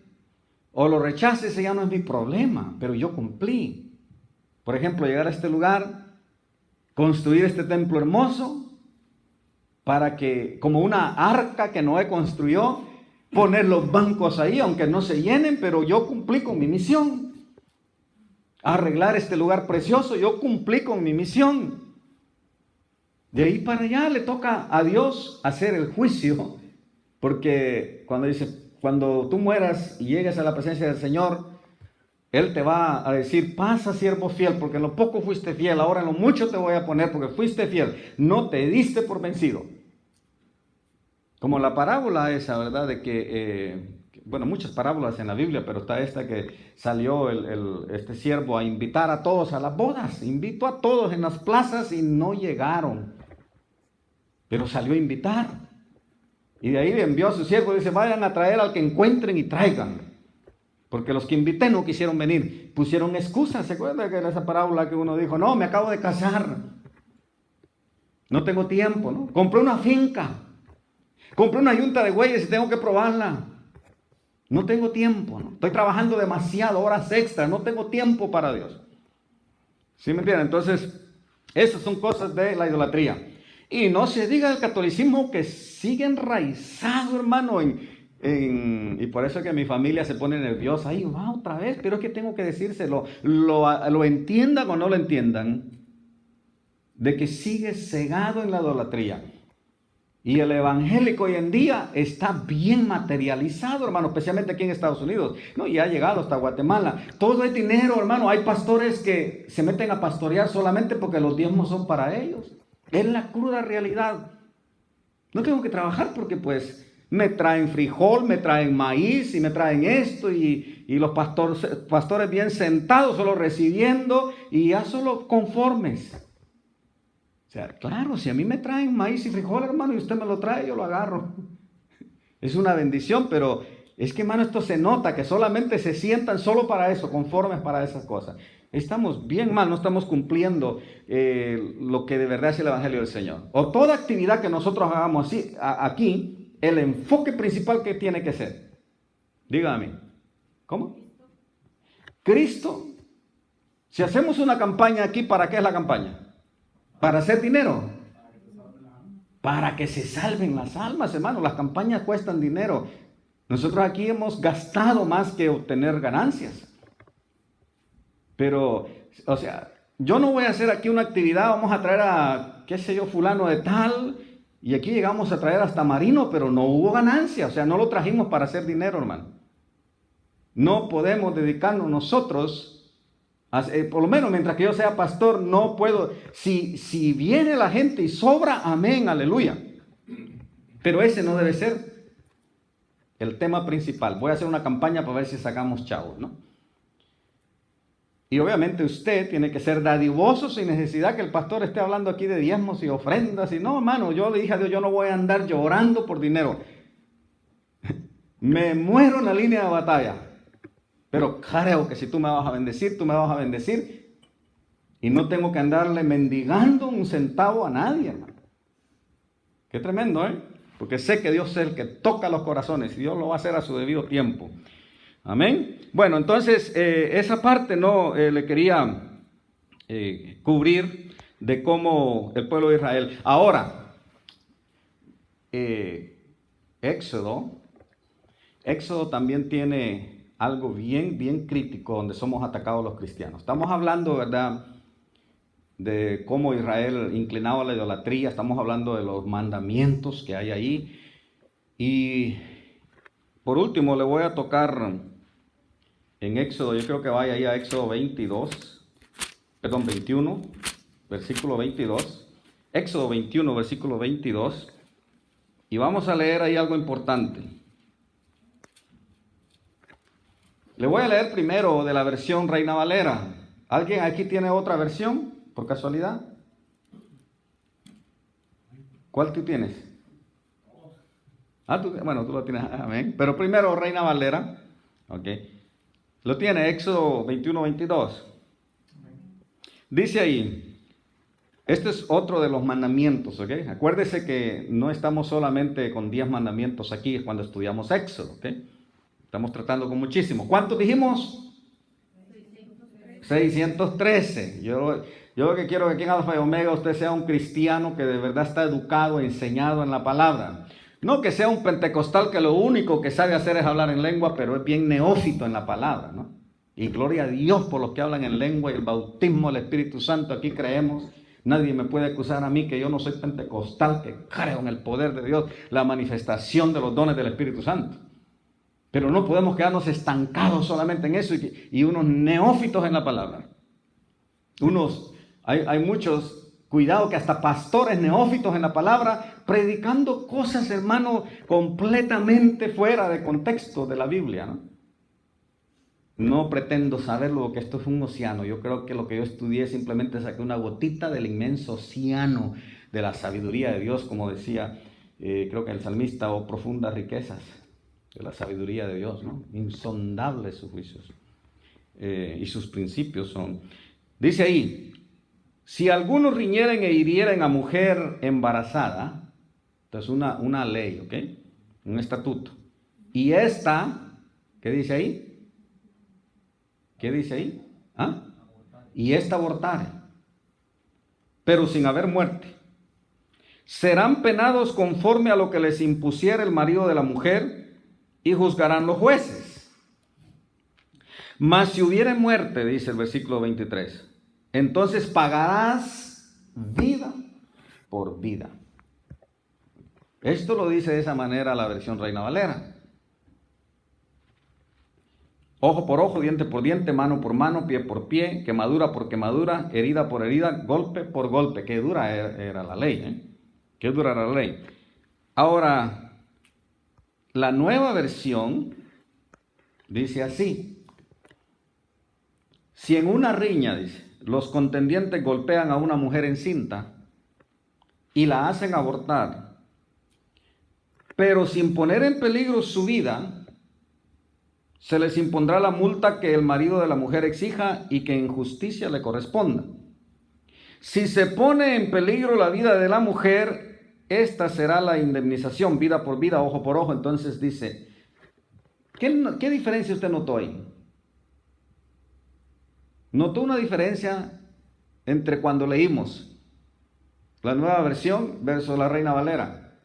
o lo rechace, ese ya no es mi problema, pero yo cumplí. Por ejemplo, llegar a este lugar, construir este templo hermoso, para que, como una arca que Noé construyó, poner los bancos ahí, aunque no se llenen, pero yo cumplí con mi misión. Arreglar este lugar precioso, yo cumplí con mi misión. De ahí para allá le toca a Dios hacer el juicio, porque cuando tú mueras y llegues a la presencia del Señor, Él te va a decir, pasa siervo fiel, porque en lo poco fuiste fiel, ahora en lo mucho te voy a poner, porque fuiste fiel, no te diste por vencido. Como la parábola esa, ¿verdad? De que, muchas parábolas en la Biblia, pero está esta que salió este siervo a invitar a todos a las bodas. Invitó a todos en las plazas y no llegaron. Pero salió a invitar. Y de ahí le envió a su siervo y dice, vayan a traer al que encuentren y traigan. Porque los que invité no quisieron venir. Pusieron excusas. ¿Se acuerdan que en esa parábola que uno dijo, no, me acabo de casar. No tengo tiempo, ¿no? Compré una finca. Compré una yunta de bueyes y tengo que probarla. No tengo tiempo, ¿no? Estoy trabajando demasiado, horas extras, no tengo tiempo para Dios. ¿Sí me entienden? Entonces, esas son cosas de la idolatría. Y no se diga del catolicismo que sigue enraizado, hermano, y por eso es que mi familia se pone nerviosa. Ay, va otra vez, pero es que tengo que decírselo, lo entiendan o no lo entiendan, de que sigue cegado en la idolatría. Y el evangélico hoy en día está bien materializado, hermano, especialmente aquí en Estados Unidos. No, y ha llegado hasta Guatemala. Todo es dinero, hermano. Hay pastores que se meten a pastorear solamente porque los diezmos son para ellos. Es la cruda realidad. No tengo que trabajar porque pues me traen frijol, me traen maíz y me traen esto y los pastores bien sentados solo recibiendo y ya solo conformes. O sea, claro, si a mí me traen maíz y frijol, hermano, y usted me lo trae, yo lo agarro. Es una bendición, pero es que, hermano, esto se nota, que solamente se sientan solo para eso, conformes para esas cosas. Estamos bien mal, no estamos cumpliendo lo que de verdad es el Evangelio del Señor. O toda actividad que nosotros hagamos así, aquí, el enfoque principal que tiene que ser. Dígame, ¿cómo? Cristo. Si hacemos una campaña aquí, ¿para qué es la campaña? ¿Para hacer dinero? Para que se salven las almas, hermano. Las campañas cuestan dinero. Nosotros aquí hemos gastado más que obtener ganancias. Pero, o sea, yo no voy a hacer aquí una actividad, vamos a traer a, qué sé yo, fulano de tal, y aquí llegamos a traer hasta Marino, pero no hubo ganancia. O sea, no lo trajimos para hacer dinero, hermano. No podemos dedicarnos nosotros. Por lo menos mientras que yo sea pastor, no puedo. Si viene la gente y sobra, amén, aleluya. Pero ese no debe ser el tema principal. Voy a hacer una campaña para ver si sacamos chavos, ¿no? Y obviamente usted tiene que ser dadivoso sin necesidad que el pastor esté hablando aquí de diezmos y ofrendas. Y no, hermano, yo le dije a Dios, yo no voy a andar llorando por dinero. Me muero en la línea de batalla. Pero creo que si tú me vas a bendecir, tú me vas a bendecir. Y no tengo que andarle mendigando un centavo a nadie, hermano. Qué tremendo, ¿eh? Porque sé que Dios es el que toca los corazones y Dios lo va a hacer a su debido tiempo. Amén. Bueno, entonces esa parte no le quería cubrir de cómo el pueblo de Israel. Ahora, Éxodo también tiene algo bien crítico donde somos atacados los cristianos. Estamos hablando, ¿verdad?, de cómo Israel inclinaba a la idolatría. Estamos hablando de los mandamientos que hay ahí. Y por último le voy a tocar en Éxodo, yo creo que vaya ahí a Éxodo 21, versículo 22. Éxodo 21, versículo 22. Y vamos a leer ahí algo importante. Le voy a leer primero de la versión Reina Valera. ¿Alguien aquí tiene otra versión, por casualidad? ¿Cuál tú tienes? Bueno, tú lo tienes, amén. Pero primero Reina Valera. Ok. Lo tiene, Éxodo 21, 22. Dice ahí, este es otro de los mandamientos, ¿ok? Acuérdese que no estamos solamente con 10 mandamientos aquí cuando estudiamos Éxodo, ¿ok? Estamos tratando con muchísimos. ¿Cuántos dijimos? 613. Yo lo que quiero que aquí en Alfa y Omega usted sea un cristiano que de verdad está educado, enseñado en la palabra. No que sea un pentecostal que lo único que sabe hacer es hablar en lengua, pero es bien neófito en la palabra, ¿no? Y gloria a Dios por los que hablan en lengua y el bautismo del Espíritu Santo. Aquí creemos. Nadie me puede acusar a mí que yo no soy pentecostal, que creo en el poder de Dios, la manifestación de los dones del Espíritu Santo. Pero no podemos quedarnos estancados solamente en eso y unos neófitos en la palabra. Hay muchos, cuidado, que hasta pastores neófitos en la palabra, predicando cosas, hermano, completamente fuera de contexto de la Biblia, ¿no? No pretendo saberlo porque esto es un océano. Yo creo que lo que yo estudié simplemente saqué una gotita del inmenso océano de la sabiduría de Dios, como decía, creo que el salmista, oh profundas riquezas de la sabiduría de Dios, ¿no? Insondables sus juicios y sus principios son. Dice ahí, si algunos riñeren e hirieren a mujer embarazada, entonces una ley, ¿ok? Un estatuto. Y esta, ¿qué dice ahí? ¿Qué dice ahí? ¿Ah? Y esta abortare, pero sin haber muerte. serán penados conforme a lo que les impusiera el marido de la mujer, y juzgarán los jueces. Mas si hubiere muerte, dice el versículo 23, entonces pagarás vida por vida. Esto lo dice de esa manera la versión Reina Valera. Ojo por ojo, diente por diente, mano por mano, pie por pie, quemadura por quemadura, herida por herida, golpe por golpe. Qué dura era la ley, ¿eh? Qué dura era la ley. Ahora, la nueva versión dice así. Si en una riña, dice, los contendientes golpean a una mujer encinta y la hacen abortar, pero sin poner en peligro su vida, se les impondrá la multa que el marido de la mujer exija y que en justicia le corresponda. Si se pone en peligro la vida de la mujer, esta será la indemnización, vida por vida, ojo por ojo. Entonces dice, ¿qué diferencia usted notó ahí? ¿Notó una diferencia entre cuando leímos la nueva versión versus la Reina Valera?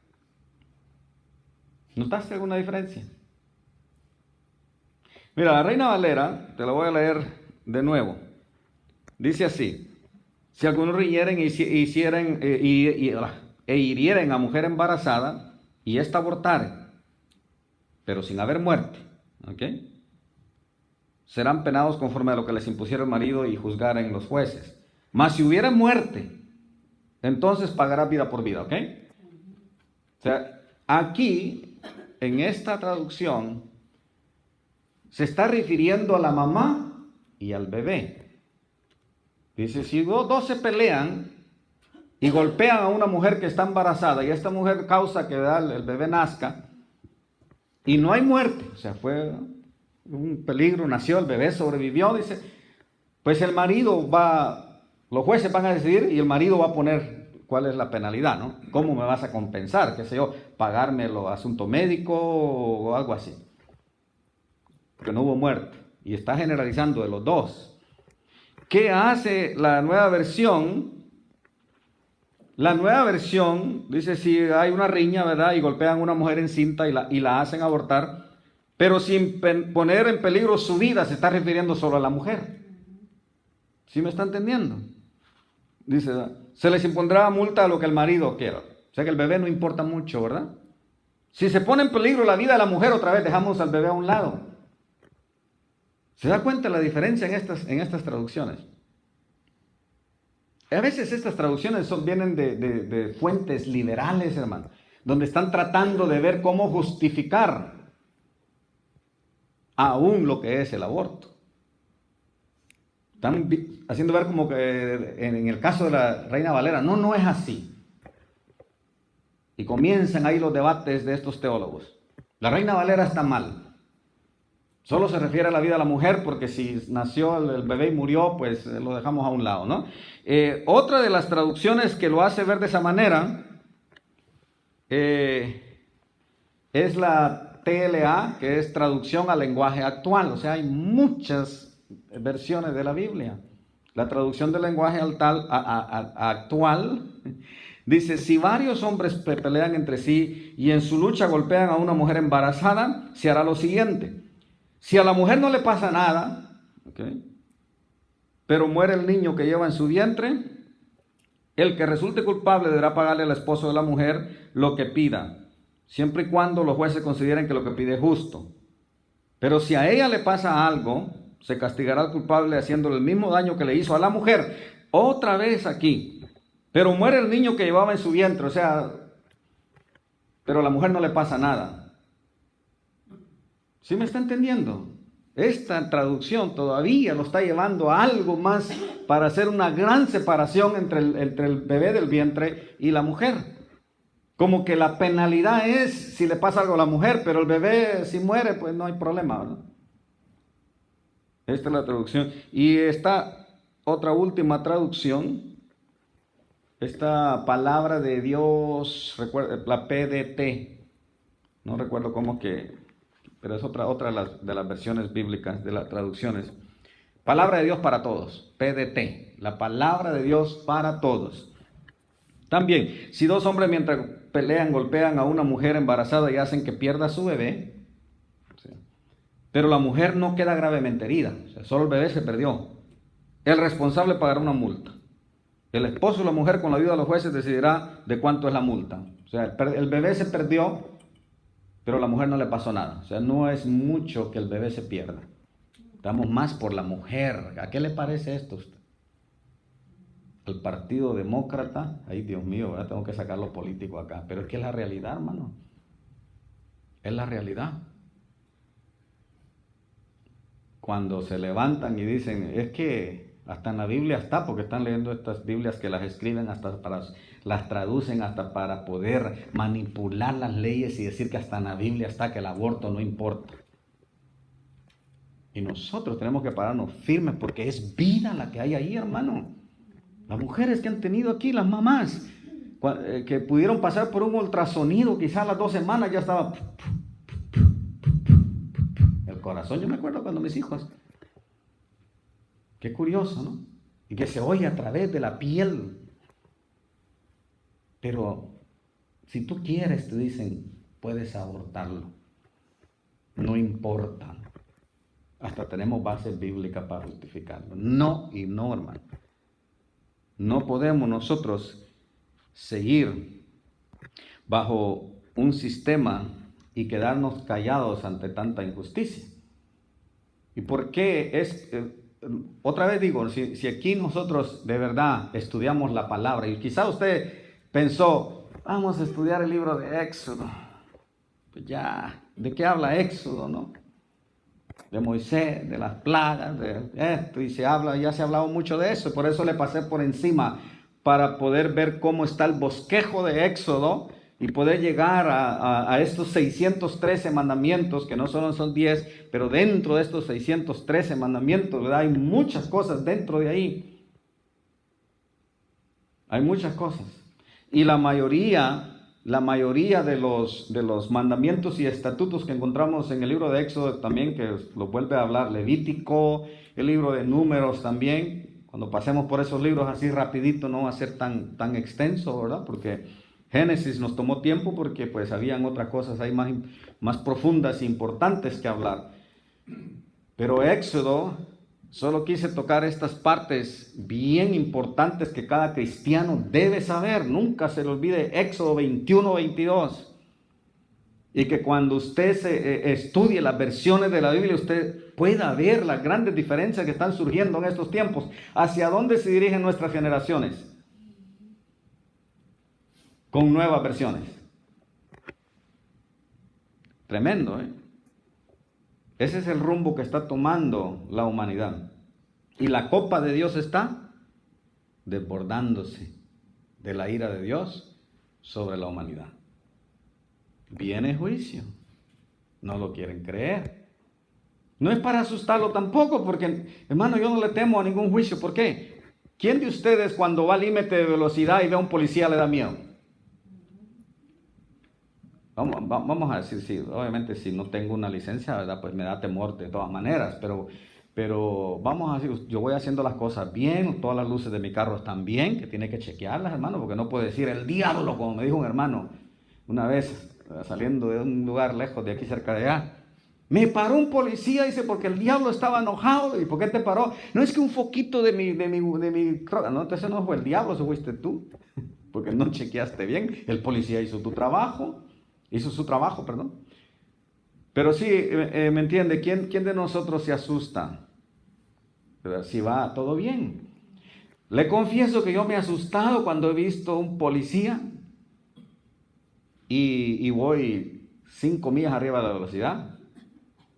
¿Notaste alguna diferencia? Mira, la Reina Valera, te la voy a leer de nuevo. Dice así: si algunos riñeren e hirieren a mujer embarazada y ésta abortare, pero sin haber muerte, ¿ok?, serán penados conforme a lo que les impusiera el marido y juzgaren los jueces. Mas si hubiera muerte, entonces pagará vida por vida, ¿ok? O sea, aquí, en esta traducción, se está refiriendo a la mamá y al bebé. Dice, si dos se pelean y golpean a una mujer que está embarazada y esta mujer causa que el bebé nazca y no hay muerte, o sea, fue un peligro, nació, el bebé sobrevivió, dice, pues el marido los jueces van a decidir y el marido va a poner cuál es la penalidad, ¿no? ¿Cómo me vas a compensar? ¿Qué sé yo? ¿Pagármelo asunto médico o algo así? Porque no hubo muerte. Y está generalizando de los dos. ¿Qué hace la nueva versión? La nueva versión dice, si hay una riña, ¿verdad?, y golpean a una mujer encinta y la hacen abortar, pero sin poner en peligro su vida, se está refiriendo solo a la mujer. ¿Sí me está entendiendo? Dice, se les impondrá multa a lo que el marido quiera. O sea que el bebé no importa mucho, ¿verdad? Si se pone en peligro la vida de la mujer, otra vez dejamos al bebé a un lado. ¿Se da cuenta la diferencia en estas traducciones? A veces estas traducciones vienen de fuentes liberales, hermano, donde están tratando de ver cómo justificar aún lo que es el aborto. Están haciendo ver como que en el caso de la Reina Valera, no es así. Y comienzan ahí los debates de estos teólogos. La Reina Valera está mal. Solo se refiere a la vida de la mujer porque si nació el bebé y murió, pues lo dejamos a un lado, ¿no? Otra de las traducciones que lo hace ver de esa manera es la TLA, que es traducción al lenguaje actual. O sea, hay muchas versiones de la Biblia. La traducción del lenguaje actual dice, si varios hombres pelean entre sí y en su lucha golpean a una mujer embarazada, se hará lo siguiente. Si a la mujer no le pasa nada, ¿okay?, pero muere el niño que lleva en su vientre, el que resulte culpable deberá pagarle al esposo de la mujer lo que pida, siempre y cuando los jueces consideren que lo que pide es justo. Pero si a ella le pasa algo, se castigará al culpable haciéndole el mismo daño que le hizo a la mujer. Otra vez aquí. Pero muere el niño que llevaba en su vientre, o sea, pero a la mujer no le pasa nada. ¿Sí me está entendiendo? Esta traducción todavía lo está llevando a algo más para hacer una gran separación entre el bebé del vientre y la mujer. Como que la penalidad es si le pasa algo a la mujer, pero el bebé si muere, pues no hay problema, ¿verdad? Esta es la traducción. Y esta otra última traducción, esta palabra de Dios, recuerda, la PDT, no recuerdo cómo pero es otra de las versiones bíblicas, de las traducciones. Palabra de Dios para todos, PDT, la palabra de Dios para todos. También, si dos hombres mientras pelean golpean a una mujer embarazada y hacen que pierda a su bebé, ¿sí?, pero la mujer no queda gravemente herida, o sea, solo el bebé se perdió, el responsable pagará una multa. El esposo o la mujer, con la ayuda de los jueces, decidirá de cuánto es la multa. O sea, el bebé se perdió, pero a la mujer no le pasó nada. O sea, no es mucho que el bebé se pierda. Estamos más por la mujer. ¿A qué le parece esto a usted? El Partido Demócrata, ay Dios mío, ¿verdad? Tengo que sacar lo político acá, pero es que es la realidad, hermano. Es la realidad. Cuando se levantan y dicen, es que hasta en la Biblia está, porque están leyendo estas Biblias que las escriben hasta las traducen hasta para poder manipular las leyes y decir que hasta en la Biblia está que el aborto no importa. Y nosotros tenemos que pararnos firmes porque es vida la que hay ahí, hermano. Las mujeres que han tenido aquí, las mamás, que pudieron pasar por un ultrasonido, quizás a las 2 semanas ya estaba el corazón. Yo me acuerdo cuando mis hijos, qué curioso, ¿no? Y que se oye a través de la piel. Pero si tú quieres, te dicen, puedes abortarlo. No importa. Hasta tenemos bases bíblicas para justificarlo. No y no, hermano. No podemos nosotros seguir bajo un sistema y quedarnos callados ante tanta injusticia. ¿Y por qué es? Otra vez digo, si aquí nosotros de verdad estudiamos la palabra, y quizá usted pensó, vamos a estudiar el libro de Éxodo. Pues ya, ¿de qué habla Éxodo, no? De Moisés, de las plagas, de esto, y ya se ha hablado mucho de eso, por eso le pasé por encima, para poder ver cómo está el bosquejo de Éxodo, y poder llegar a estos 613 mandamientos, que no solo son 10, pero dentro de estos 613 mandamientos, ¿verdad? Hay muchas cosas dentro de ahí. Hay muchas cosas. Y la mayoría de los mandamientos y estatutos que encontramos en el libro de Éxodo también, que lo vuelve a hablar Levítico, el libro de Números también. Cuando pasemos por esos libros así rapidito, no va a ser tan extenso, ¿verdad? Porque Génesis nos tomó tiempo porque pues habían otras cosas ahí más profundas e importantes que hablar. Pero Éxodo, solo quise tocar estas partes bien importantes que cada cristiano debe saber. Nunca se le olvide Éxodo 21-22. Y que cuando usted estudie las versiones de la Biblia, usted pueda ver las grandes diferencias que están surgiendo en estos tiempos. ¿Hacia dónde se dirigen nuestras generaciones? Con nuevas versiones. Tremendo, ¿eh? Ese es el rumbo que está tomando la humanidad. Y la copa de Dios está desbordándose de la ira de Dios sobre la humanidad. Viene juicio. No lo quieren creer. No es para asustarlo tampoco, porque, hermano, yo no le temo a ningún juicio. ¿Por qué? ¿Quién de ustedes cuando va al límite de velocidad y ve a un policía le da miedo? Vamos a decir, sí, obviamente si no tengo una licencia, ¿verdad? Pues me da temor de todas maneras, pero vamos a decir, yo voy haciendo las cosas bien, todas las luces de mi carro están bien, que tiene que chequearlas, hermano, porque no puede decir el diablo, como me dijo un hermano una vez, saliendo de un lugar lejos de aquí, cerca de allá. Me paró un policía, dice, porque el diablo estaba enojado. ¿Y por qué te paró? No, es que un foquito de mi no, entonces no fue el diablo, eso fuiste tú, porque no chequeaste bien. El policía hizo su trabajo, perdón. Pero sí, ¿me entiende? ¿Quién de nosotros se asusta? Pero si va todo bien. Le confieso que yo me he asustado cuando he visto un policía y voy 5 millas arriba de la velocidad.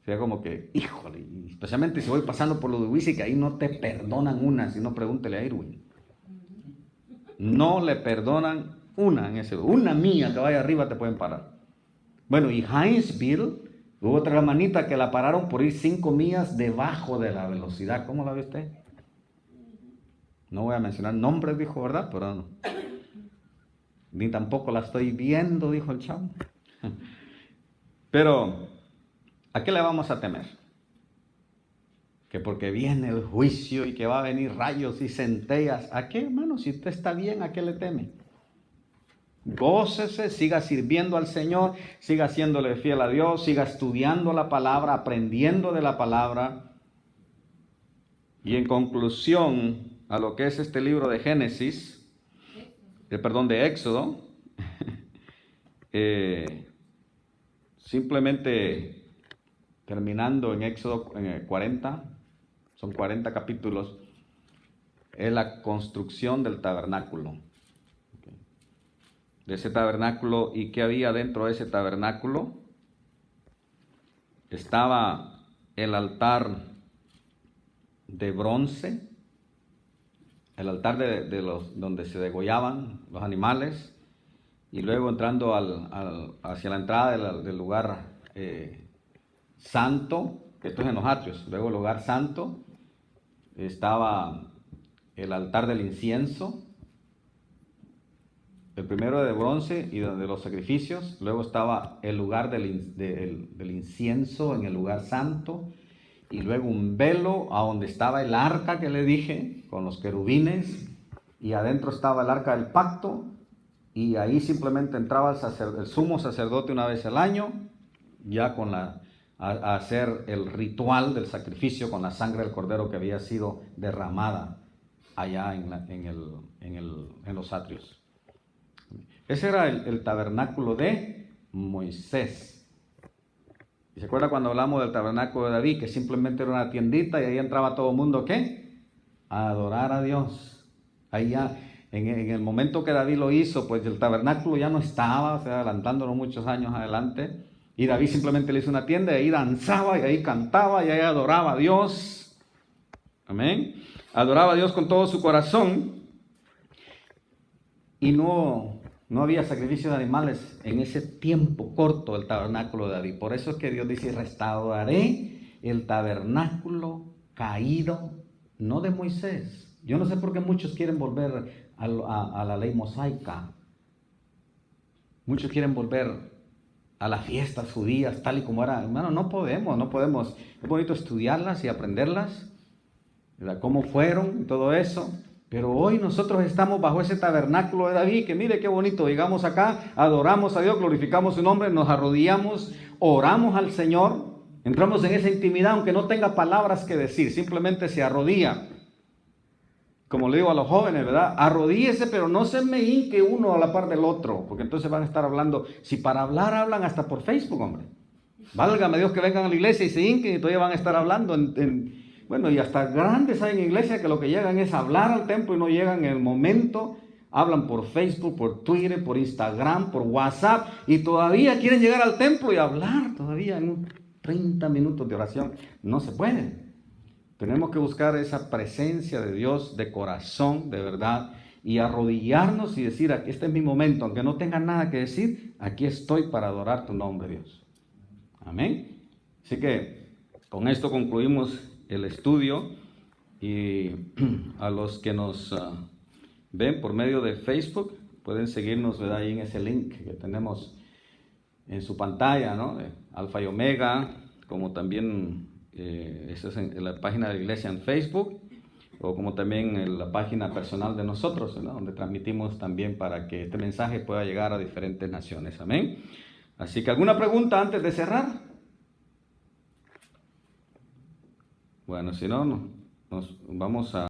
O sea, como que, híjole, especialmente si voy pasando por lo de Huizi, que ahí no te perdonan una, si no pregúntele a Irwin. No le perdonan una milla que vaya arriba te pueden parar. Bueno, y Hinesville, hubo otra hermanita que la pararon por ir 5 millas debajo de la velocidad. ¿Cómo la ve usted? No voy a mencionar nombres, dijo, ¿verdad? Pero no. Ni tampoco la estoy viendo, dijo el chavo. Pero, ¿a qué le vamos a temer? Que porque viene el juicio y que va a venir rayos y centellas. ¿A qué, hermano? Si usted está bien, ¿a qué le teme? Gócese, siga sirviendo al Señor, siga haciéndole fiel a Dios, siga estudiando la palabra, aprendiendo de la palabra. Y en conclusión a lo que es este libro de Génesis, de Éxodo, simplemente terminando en Éxodo 40, son 40 capítulos, es la construcción del tabernáculo. De ese tabernáculo, y qué había dentro de ese tabernáculo. Estaba el altar de bronce, el altar de los donde se degollaban los animales, y luego entrando hacia la entrada del lugar santo, que esto es en los atrios, luego el lugar santo, estaba el altar del incienso, el primero de bronce y de los sacrificios, luego estaba el lugar del incienso en el lugar santo, y luego un velo a donde estaba el arca que le dije, con los querubines, y adentro estaba el arca del pacto, y ahí simplemente entraba el sumo sacerdote una vez al año, ya a hacer el ritual del sacrificio con la sangre del cordero que había sido derramada allá en los atrios. Ese era el tabernáculo de Moisés. ¿Y se acuerda cuando hablamos del tabernáculo de David? Que simplemente era una tiendita y ahí entraba todo el mundo, ¿qué? A adorar a Dios. Ahí ya, en el momento que David lo hizo, pues el tabernáculo ya no estaba, o sea, adelantándonos muchos años adelante. Y David simplemente le hizo una tienda y ahí danzaba y ahí cantaba y ahí adoraba a Dios. Amén. Adoraba a Dios con todo su corazón. Y no había sacrificio de animales en ese tiempo corto del tabernáculo de David. Por eso es que Dios dice, restauraré el tabernáculo caído, no de Moisés. Yo no sé por qué muchos quieren volver a la ley mosaica. Muchos quieren volver a las fiestas judías tal y como era. Hermano, no podemos. Es bonito estudiarlas y aprenderlas, ¿verdad? Cómo fueron y todo eso. Pero hoy nosotros estamos bajo ese tabernáculo de David, que mire qué bonito, llegamos acá, adoramos a Dios, glorificamos su nombre, nos arrodillamos, oramos al Señor, entramos en esa intimidad, aunque no tenga palabras que decir, simplemente se arrodilla. Como le digo a los jóvenes, ¿verdad? Arrodíese, pero no se me hinque uno a la par del otro, porque entonces van a estar hablando, si para hablar hablan hasta por Facebook, hombre. Válgame Dios que vengan a la iglesia y se hinquen y todavía van a estar hablando bueno, y hasta grandes hay en iglesia que lo que llegan es hablar al templo y no llegan en el momento. Hablan por Facebook, por Twitter, por Instagram, por WhatsApp, y todavía quieren llegar al templo y hablar todavía en 30 minutos de oración. No se puede. Tenemos que buscar esa presencia de Dios de corazón, de verdad, y arrodillarnos y decir, aquí este es mi momento, aunque no tenga nada que decir, aquí estoy para adorar tu nombre, Dios. Amén. Así que con esto concluimos el estudio, y a los que nos ven por medio de Facebook pueden seguirnos, ¿verdad? Ahí en ese link que tenemos en su pantalla, ¿no? De Alfa y Omega, como también eso es en la página de la iglesia en Facebook, o como también en la página personal de nosotros, ¿no? Donde transmitimos también para que este mensaje pueda llegar a diferentes naciones. Amén. Así que, ¿alguna pregunta antes de cerrar? Bueno, si no, nos vamos a